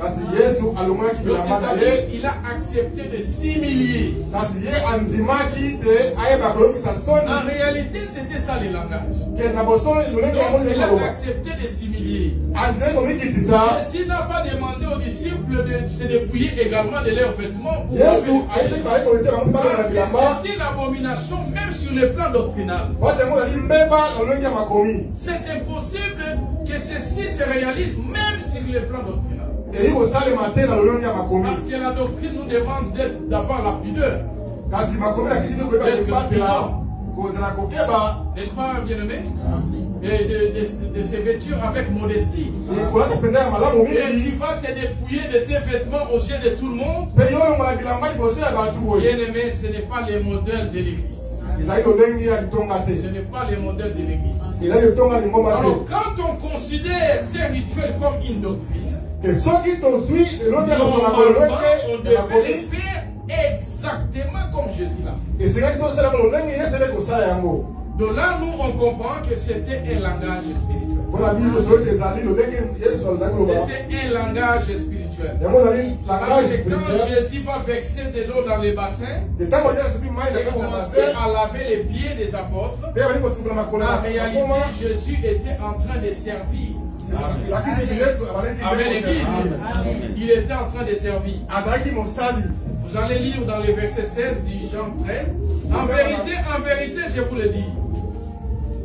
Donc, c'est-à-dire qu'il a accepté de s'humilier. En réalité, c'était ça le langage. Donc, il a accepté de s'umilier. Jésus n'a pas demandé aux disciples de se dépouiller également de leurs vêtements. C'est une abomination même sur le plan doctrinal. C'est impossible que ceci se réalise même sur le plan doctrinal. Parce que la doctrine nous demande d'avoir la pudeur. N'est-ce pas, bien-aimé? Et de se vêtir avec modestie. Et tu vas te dépouiller de tes vêtements aux yeux de tout le monde. Bien-aimé, ce n'est pas le modèle de l'Église. Ce n'est pas le modèle de l'église. Alors, quand on considère ces rituels comme une doctrine, normalement, on devait les faire exactement comme Jésus l'a fait. Donc là, nous, on comprend que c'était un langage spirituel. C'était un langage spirituel. Parce que quand Jésus va verser de l'eau dans les bassins, et commencer à laver les pieds des apôtres, en réalité, Jésus était en train de servir. Avec l'église, il était en train de servir. Vous allez lire dans le verset 16 du Jean 13. En vérité, je vous le dis,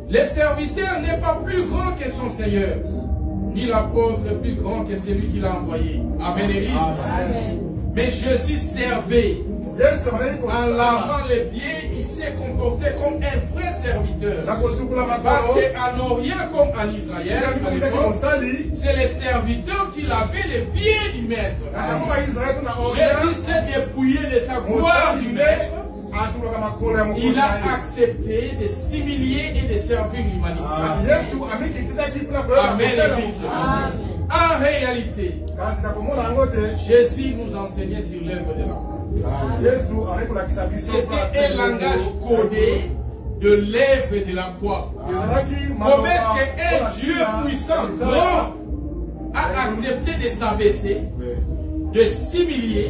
le serviteur n'est pas plus grand que son Seigneur, ni l'apôtre plus grand que celui qui l'a envoyé. Amen, Église. Mais Jésus servait. En lavant les pieds, il s'est comporté comme un vrai serviteur. Parce qu'en Orient comme en Israël, à l'époque, c'est les serviteurs qui lavaient les pieds du maître. Jésus s'est dépouillé de sa gloire du maître. Il a accepté de s'humilier et de servir l'humanité. Amen, Église. En réalité, Jésus nous enseignait sur l'œuvre de la croix. C'était un langage codé de l'œuvre de la croix. Comment est-ce qu'un Dieu puissant, grand, a accepté de s'abaisser, de s'humilier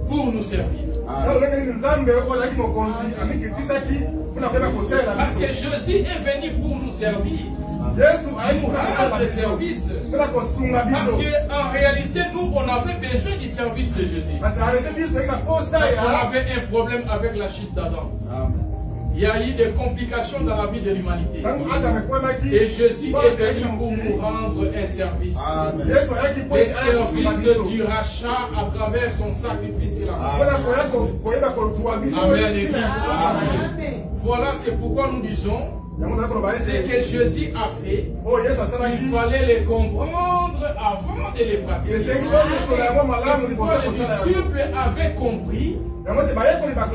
pour nous servir? Parce que Jésus est venu pour nous servir. Pour rendre service. Parce qu'en réalité, nous, on avait besoin du service de Jésus. On avait un problème avec la chute d'Adam. Il y a eu des complications dans la vie de l'humanité. Et Jésus est venu pour nous rendre un service. Le service du rachat à travers son sacrifice et la mort. Amen, Église. Voilà, c'est pourquoi nous disons, c'est que Jésus a fait, il fallait les comprendre avant de les pratiquer. C'est pourquoi les disciples avaient compris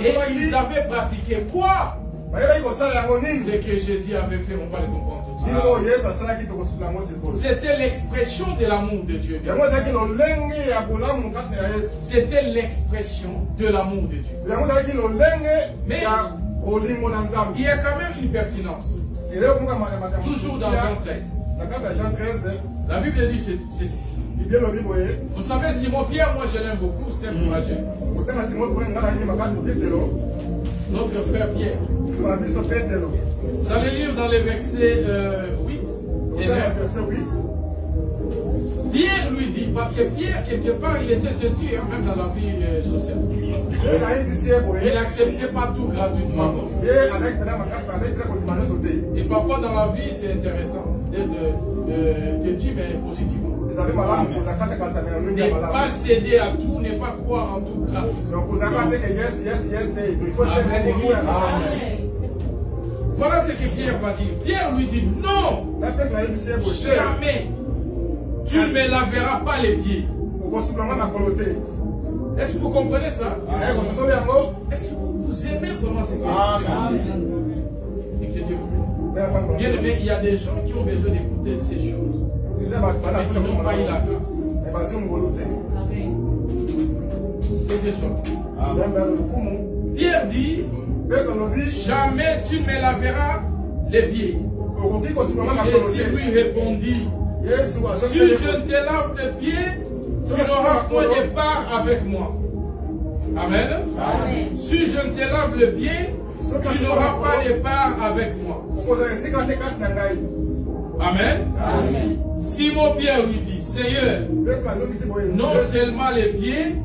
et ils avaient pratiqué quoi? Ce que Jésus avait fait, on va le comprendre tout de suite. C'était l'expression de l'amour de Dieu. C'était l'expression de l'amour de Dieu. Mais il y a quand même une pertinence. Toujours dans Jean 13. La Bible dit ceci. Vous savez, Simon Pierre, moi je l'aime beaucoup, c'est un courageux. Notre frère Pierre. Vous allez lire dans les versets 8 et 9. Pierre lui dit, parce que Pierre, quelque part, il était têtu, hein, même dans la vie sociale. Il n'acceptait pas tout gratuitement. Et parfois dans la vie, c'est intéressant d'être têtu, mais positivement. Ne pas céder à tout, ne pas croire en tout gratuitement. Voilà ce que Pierre va dire. Pierre lui dit, non, jamais. Tu ne me laveras pas les pieds. Est-ce que vous comprenez ça? Est-ce que vous aimez vraiment ce que Dieu vous bénisse? Bien aimé, il y a des gens qui ont besoin d'écouter ces choses, mais qui n'ont pas eu la grâce. Pierre dit, jamais tu ne me laveras les pieds. Jésus lui répondit, si je ne te lave les pieds, tu n'auras point de part avec moi. Amen. Si je ne te lave les pieds, tu n'auras pas de part avec moi. Amen. Simon Pierre lui dit, Seigneur, non seulement les pieds,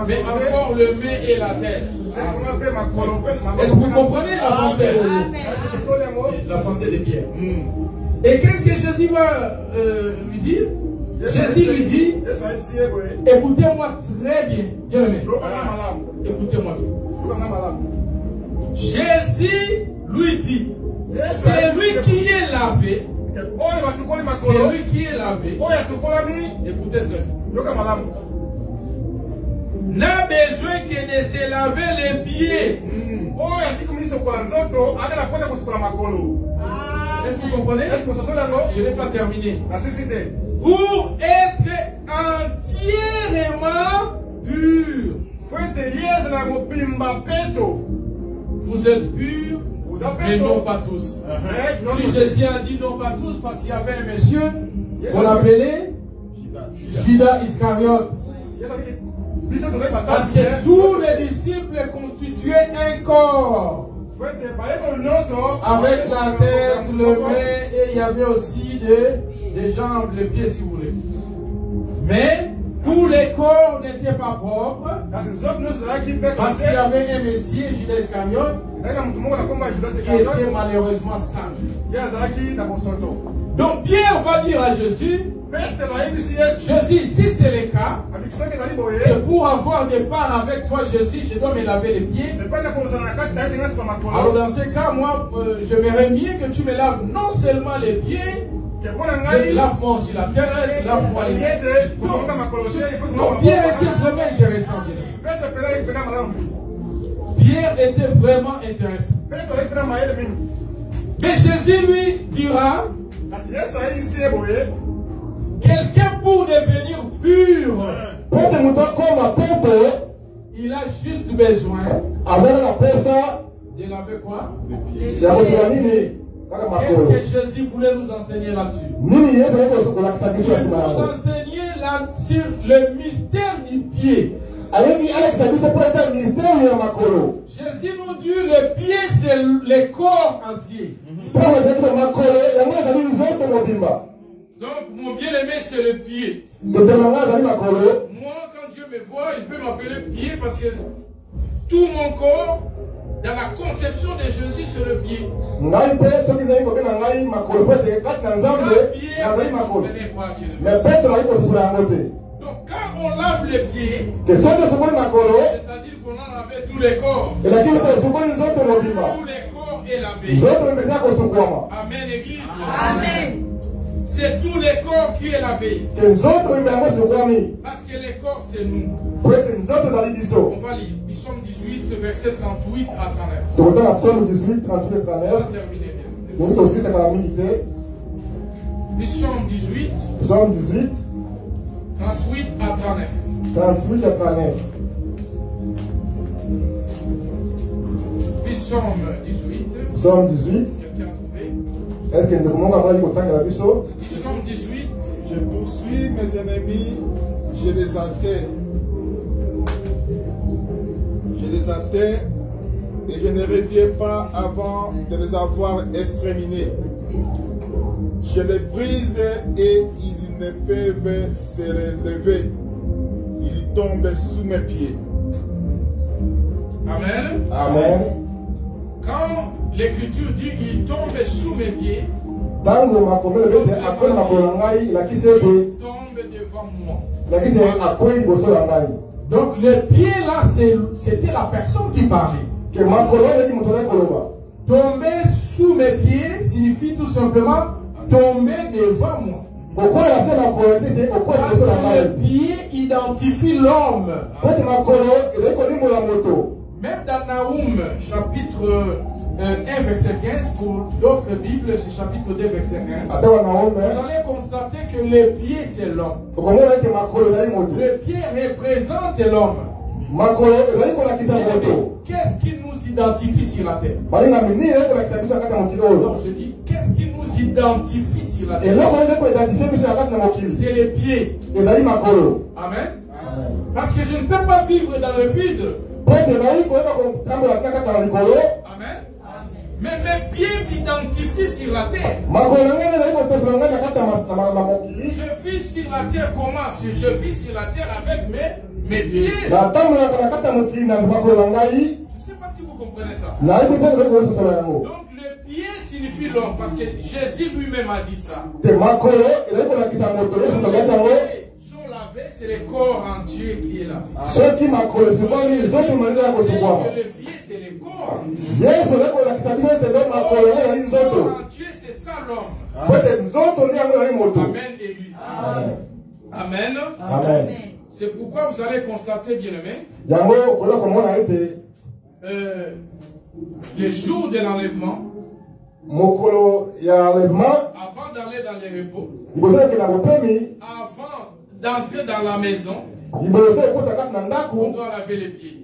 mais encore le main et la tête. Est-ce que vous comprenez la pensée de Pierre? Et qu'est-ce que Jésus va lui dire? Jésus lui dit, écoutez-moi très bien. Écoutez-moi bien. Jésus lui dit, c'est lui qui est lavé. C'est lui qui est lavé. Écoutez très bien. N'a besoin que de se laver les pieds. Oh, ainsi comme il se colle en zoto, avec la porte pour la macolo. Est-ce que vous comprenez? Est-ce que vous savez? Je n'ai pas terminé. La cécité. Pour être entièrement pur. Vous êtes purs, mais non pas tous. Si Jésus a dit non pas tous, parce qu'il y avait un monsieur qu'on appelait Judas Iscariote. Parce que tous les disciples constituaient un corps. Avec la tête, le main, et il y avait aussi des jambes, les pieds si vous voulez. Mais tous les corps n'étaient pas propres. Parce qu'il y avait un Messie, Judas Iscariote, qui était malheureusement sale. Donc Pierre va dire à Jésus, Jésus, si c'est le cas, et pour avoir des parts avec toi, Jésus, je dois me laver les pieds. Alors dans ce cas, moi, j'aimerais mieux que tu me laves non seulement les pieds, mais lave-moi aussi la tête, lave-moi les pieds. Donc Pierre était vraiment intéressant. Pierre était vraiment intéressant. Mais Jésus lui dira, quelqu'un pour devenir pur, il a juste besoin de laver quoi? Qu'est-ce que Jésus voulait nous enseigner là-dessus? Il nous enseigner là sur le mystère du pied. Jésus nous dit le pied c'est le corps entier. Donc mon bien-aimé c'est le pied. Moi quand Dieu me voit il peut m'appeler pied parce que tout mon corps dans la conception de Jésus c'est le pied. Donc quand on lave les pieds, c'est-à-dire qu'on a lavé tous les corps. Tous les corps est lavé. Amen Église. Amen. C'est tous les corps qui est lavé. Parce que les corps c'est nous. On va lire. Psaume 18, verset 38 à 39. Psaume 18, 38 à 39. On va terminer bien. Psaume 18. 38 à 39. 38 à 39. Psaume 18. Psaume 18. Quelqu'un a trouvé? Est-ce que nous avons Psaume 18. Je poursuis mes ennemis, je les atteins. Je les atteins et je ne reviens pas avant de les avoir exterminés. Je les brise et ils ne peuvent se relever. Ils tombent sous mes pieds. Amen. Amen. Quand l'écriture dit il tombe sous mes pieds, il tombe devant moi. Donc le pied là, c'était la personne qui parlait. Tomber sous mes pieds signifie tout simplement tomber devant moi. Parce que le pied identifie l'homme. Même dans Naoum, chapitre 1, verset 15, pour d'autres Bibles, c'est chapitre 2, verset 1. Vous allez constater que le pied, c'est l'homme. Le pied représente l'homme. Qu'est-ce qui nous identifie sur la terre? Non, je dis, qu'est-ce qui nous identifie sur la terre? C'est les pieds. Amen. Parce que je ne peux pas vivre dans le vide. Amen. Mais mes pieds m'identifient sur la terre. Je vis sur la terre comment? Si je vis sur la terre avec mes pieds. Je ne sais pas si vous comprenez ça. Donc le pied signifie l'homme parce que Jésus lui-même a dit ça. Les pieds sont lavés, c'est le corps entier qui est lavé. Le pied c'est le corps entier. Le corps entier c'est ça l'homme. Amen Église. Amen. Amen. C'est pourquoi vous allez constater, bien aimé, le jour de l'enlèvement, mokolo ya enlèvement, avant d'aller dans les repos, liboso ekenda kopemi, avant d'entrer dans la maison, liboso ekota kati na on ndako, doit laver les pieds.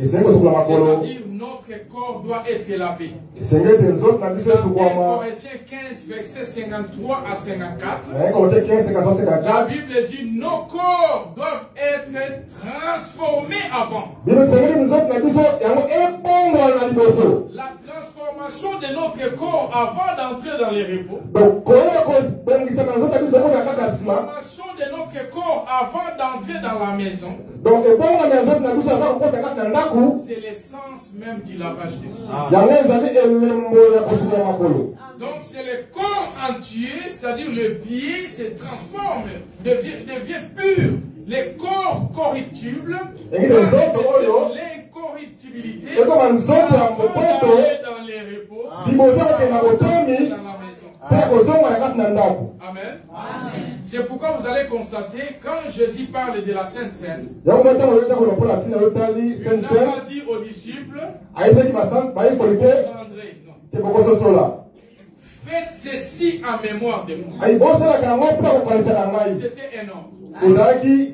esengi kosukola makolo, C'est-à-dire notre corps doit être lavé. esengi ete nzoto na biso Dans 1 esukwama. Corinthiens 15, versets 53 à 54, Na Corinthiens 15, 53, la 54, Bible dit nos corps doivent être transformés avant. Bible esengeli nzoto na biso yango ebongwana na liboso. La transformation de notre corps avant d'entrer dans les repos. Donc koyeba kobongisa na nzoto na biso ekota kati na nsima. Transformation de notre corps avant d'entrer dans la maison. Donc ebongwana na nzoto na biso ava kokota kati na ndako. C'est l'essence même du lavage des pieds. Yango ezali elembo ya kosukola makolo. Donc c'est le corps entier, c'est-à-dire le pied se transforme, devient pur. Les corps corruptibles, l'incorruptibilité, avant d'aller dans les repos, dans la maison. Amen. C'est pourquoi vous allez constater, quand Jésus parle de la Sainte Seine, il n'a pas dit aux disciples, faites ceci en mémoire de moi. C'était un ordre.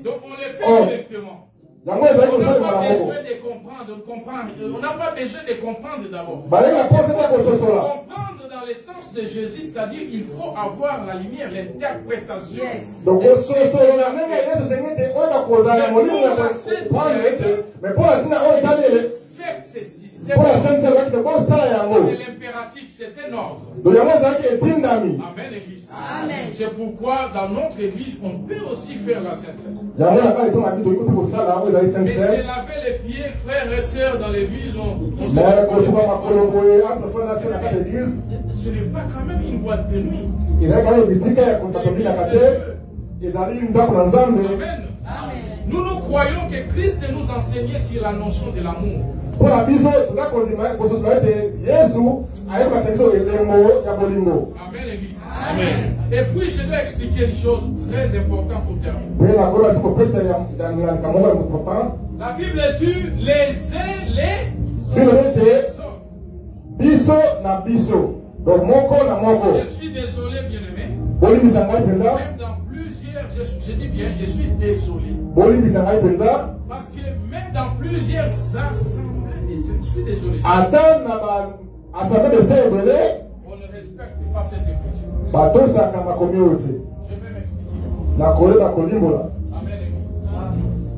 Donc on le fait directement. On n'a pas besoin de comprendre. On n'a pas besoin de comprendre d'abord. Comprendre dans le sens de Jésus, c'est-à-dire qu'il faut avoir la lumière, l'interprétation. Donc, faites ceci. C'est l'impératif, c'est un ordre. Amen, Église. C'est pourquoi dans notre Église, on peut aussi faire la Sainte Seine. Mais c'est laver les pieds, frères et sœurs, dans l'Église. Ce n'est pas quand même une boîte de nuit. Amen. Nous croyons que Christ nous enseignait sur la notion de l'amour. Amen. Église. Amen. Et puis je dois expliquer une chose très importante pour terminer. La Bible dit les uns les autres. Je suis désolé, bien-aimé. Même dans plusieurs, je dis bien, je suis désolé. Parce que même dans plusieurs assemblées, je suis désolé. On ne respecte pas cette écriture. Je vais m'expliquer. Amen.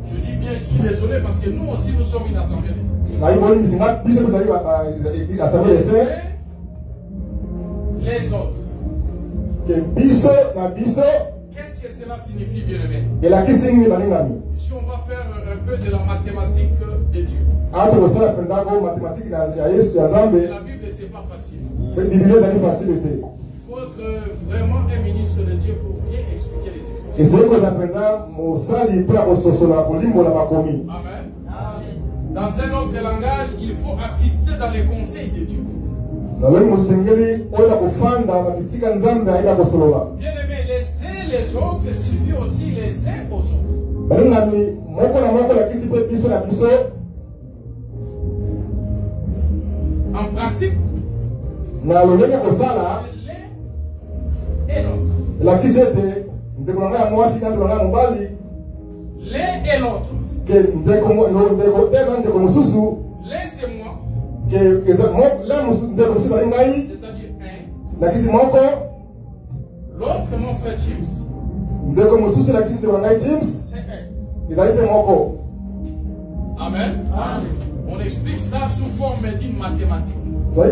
Je dis bien, je suis désolé parce que nous aussi, nous sommes une assemblée des saints. Les autres. Qu'est-ce que cela signifie, bien-aimé? Si on va faire un peu de la mathématique de Dieu. Parce que la Bible, c'est pas facile. Il faut être vraiment un ministre de Dieu pour bien expliquer les Écritures. Amen. Dans un autre langage, il faut assister dans les conseils de Dieu. Bien-aimés, les uns les autres signifient aussi les uns aux autres. En pratique, l'un et l'autre. L'un et l'autre. L'un c'est moi. C'est-à-dire un. L'autre mon frère James. C'est un. Amen. On explique ça sous forme d'une mathématique. Mais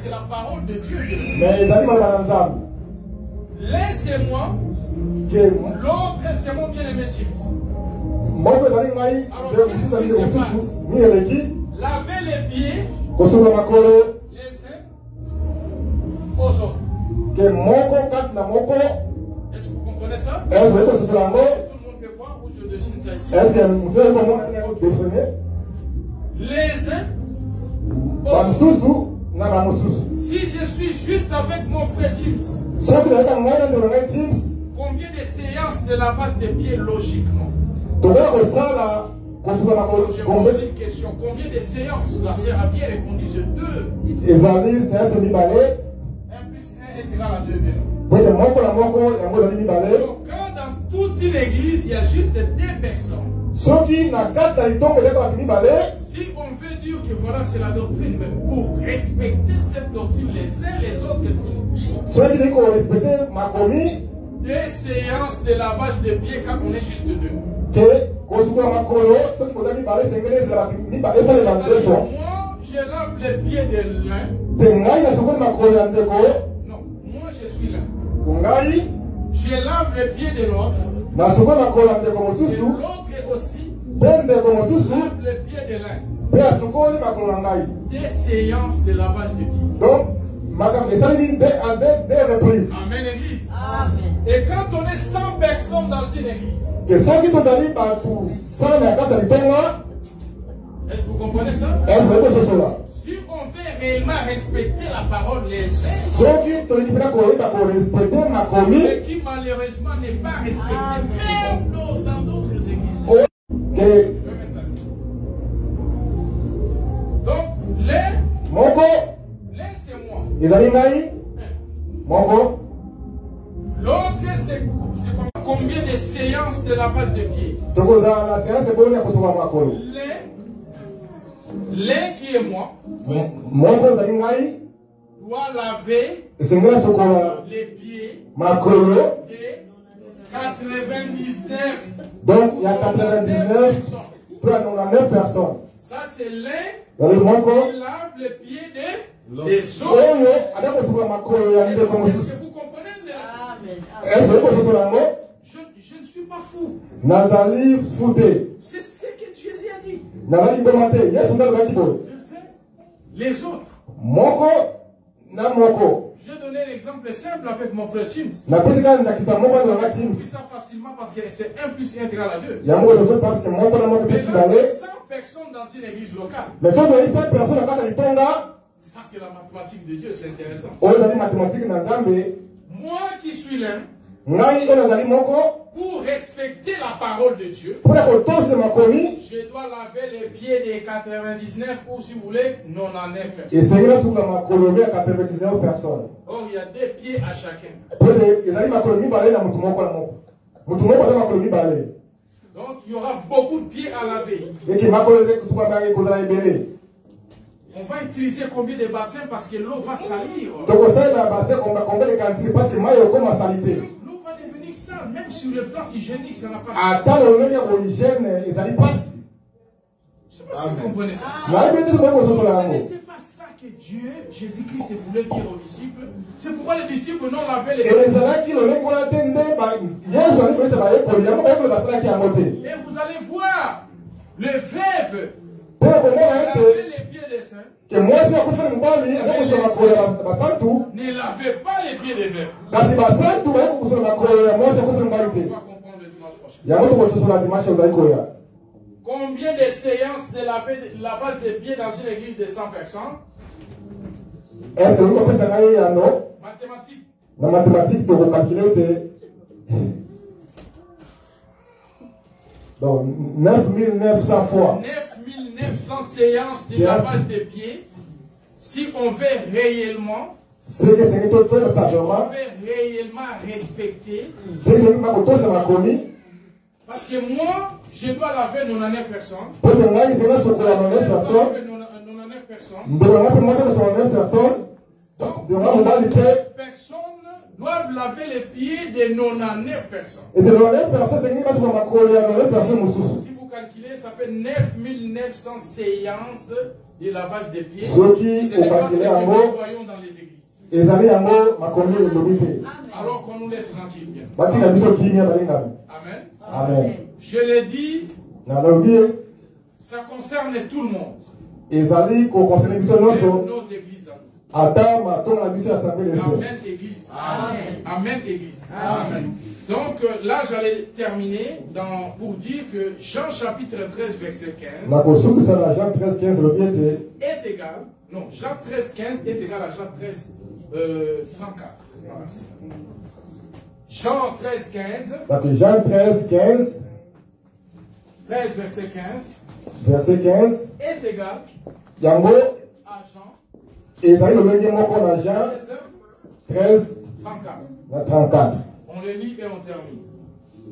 c'est la parole de Dieu. L'un c'est moi. L'autre c'est mon bien-aimé James. Alors qu'est-ce qui se passe? Laver les pieds les uns aux autres. Est-ce que vous comprenez ça? Tout le monde peut voir où je dessine ça ici. Les uns aux autres. Si je suis juste avec mon frère James, combien de séances de lavage des pieds logiquement? Je pose une question. Combien de séances? La sœur a bien répondu sur 2. 1 plus 1 est égal à 2. Donc quand dans toute une église, il y a juste 2 personnes. Si on veut dire que voilà, c'est la doctrine, mais pour respecter cette doctrine, les uns les autres signifient 2 séances de lavage de pieds quand on est juste 2. Moi, je lave les pieds de l'un. Non, moi je suis l'un. Je lave les pieds de l'autre. Et l'autre aussi lave les pieds de l'un. 2 séances de lavage de pieds. Donc, madame, et ça dit des reprises. Amen, église. Amen. Et quand on est 100 personnes dans une église, Que ceux qui sont allés partout, sans la carte de est-ce que vous comprenez ça? Si on veut réellement respecter la parole, les uns, ce qui malheureusement n'est pas respecté, même dans d'autres églises. Je vais mettre ça ici. Donc, l'un c'est moi. L'autre c'est combien de séances de lavage de pieds? L'un qui est moi doit laver les pieds de 99. Donc, il y a 99 personnes. Ça, c'est l'un Qui qui lave les pieds des autres. Est-ce que vous comprenez? Amen. Je ne suis pas fou. C'est ce que Jésus a dit. Les autres. Je vais donner l'exemple simple avec mon frère James. Je dis ça facilement parce que c'est 1 plus 1 égale à 2. Mais là, c'est 100 personnes dans une église locale. Ça, c'est la mathématique de Dieu, c'est intéressant. Moi qui suis l'un, pour respecter la parole de Dieu, je dois laver les pieds des 99 ou, si vous voulez, 99 personnes. Or, il y a 2 pieds à chacun. Donc, il y aura beaucoup de pieds à laver. On va utiliser combien de bassins parce que l'eau va salir. L'eau va devenir sale, même sur le plan hygiénique, ça n'a pas de sens. Je ne sais pas si vous comprenez ça. Ce n'était pas ça que Dieu, Jésus-Christ, voulait dire aux disciples. C'est pourquoi les disciples n'ont lavé les pieds. Et vous allez voir le veuve laver les pieds des saints. Ne lavez pas les pieds des veuves. On va comprendre le dimanche prochain. Combien de séances de lavage de pieds dans une église de 100 personnes? Est-ce que vous comprenez ça? Mathématiques. La mathématique, tu vas calculer. Donc, 9900 fois. 9900 séances de lavage de pieds. Si on veut réellement, respecter. Parce que moi, je dois laver 99 personnes. 99 personnes. Donc, 99 personnes doivent laver les pieds de 99 personnes. Et de 99 personnes, c'est si vous calculez, ça fait 9900 séances de lavage des pieds. Ce n'est pas ce que nous voyons dans les églises. Alors qu'on nous laisse tranquille bien. Amen. Amen. Je l'ai dit, ça concerne tout le monde. Nos églises. Amen, Église. Amen. Amen, Église. Amen. Donc là, j'allais terminer pour dire que Jean chapitre 13, verset 15 est égal. Non, Jean 13, 15 est égal à Jean 13, 34. Voilà. Jean 13, 15. Jean 13, 15 13, verset 15, verset 15. est égal Yango, à Jean et ça y est, le même mot qu'on a Jean 13, 34. 34. On le lit et on termine.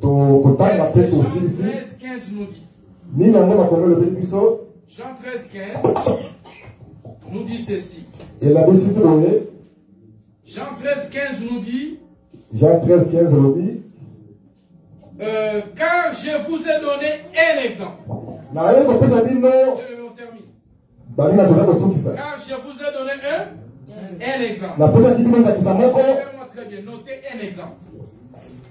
Tokotanga pe Jean tosili ici. 13, 15 nous dit. Ni nango bakomi le biso. Jean 13, 15 nous dit ceci. Et la bisi toloye. Jean 13, 15 nous dit. Jean 13, 15 lobi. Car je vous ai donné un exemple. Na ye kopesa bino. Et on termine. Balinga toza kosukisa. Car je vous ai donné un exemple. Na pesa bino ndakisa moko. Faites-moi très bien. Notez un exemple.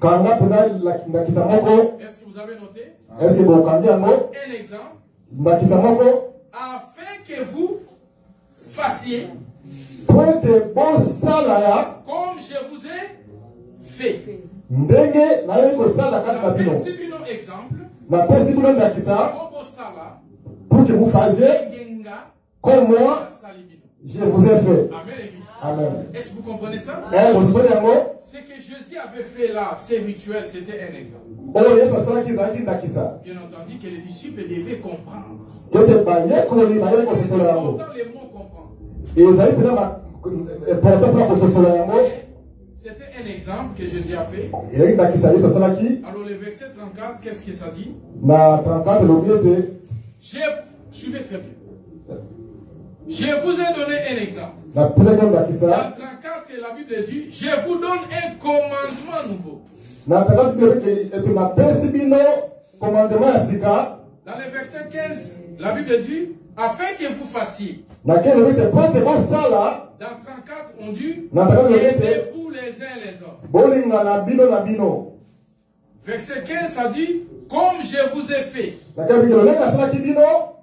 Kanga pesa ndakisa moko. Est-ce que vous avez noté? Est-ce que bokambi yango? Un exemple. Ndakisa moko. Afin que vous fassiez Po ete bosala ya. comme je vous ai fait. Ndenge na ye kosala kati na bino. C'est un exemple. Na pesi bino ndakisa. Bobo Sala. Pour que vous fassiez Genga. comme moi, Salibino. je vous ai fait. Amen. Église. Amen. Est-ce que vous comprenez ça? Eh, vous souvenez yango? Ce que Jésus avait fait là, ces rituels, c'était un exemple. Oyo Yesu asalaki ezalaki ndakisa. Bien entendu que les disciples devaient comprendre. Ete bayekoli baye kososola yango. Autant les mots comprendre. Ezali mpena important mpona kososola yango. C'était un exemple que Jésus a fait. Ezalaki ndakisa Yesu asalaki. Alors le verset 34, qu'est-ce que ça dit? Na 34 elobi ete. Suivez très bien. Je vous ai donné un exemple. Napesaki Dans ndakisa. 34, la Bible dit, je vous donne un commandement nouveau. Na 34 elobi ete napesi bino commandement ya sika. Dans le verset 15, la Bible dit, afin que vous fassiez. Nake elobi ete po ete bosala. Dans 34, on dit, Na 34 elobi ete aidez-vous les uns les autres. bolingana bino na bino. Verset 15, ça dit, comme je vous ai fait. Nake elobi lolenge asalaki bino.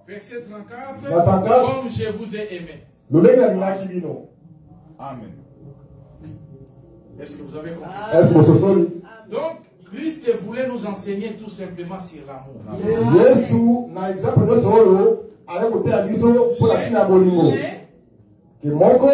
Verset 34, La 34. comme je vous ai aimé. Lolenge alingaki bino. Amen. Est-ce que vous avez compris? Est-ce que bososoli? Donc, Christ voulait nous enseigner tout simplement sur l'amour. Yesu na exemple nyonso oyo aye koteya biso mpona ntina ya bolingo. L'un Ke moko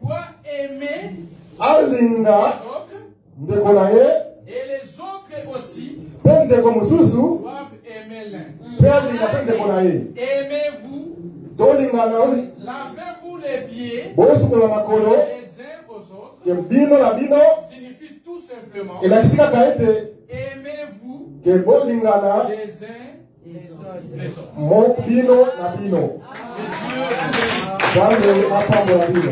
doit aimer alinga les autres ndeko na ye et les autres aussi mpe ndeko mosusu doivent aimer l'un. mpe alinga mpe ndeko na ye. Aimez-vous, Tolingana oli lavez-vous les pieds bosukola makolo les uns aux autres. ke bino na bino Signifie tout simplement, elakisi kaka ete aimez-vous ke bolingana les uns les autres. mo bino na bino. Que Dieu vous bénisse. Nzambe apambola bino.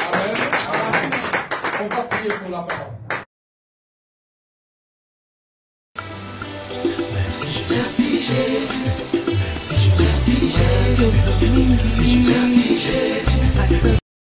Amen. On va prier pour la parole. Merci Jésus, merci Jésus, merci Jésus, merci Jésus.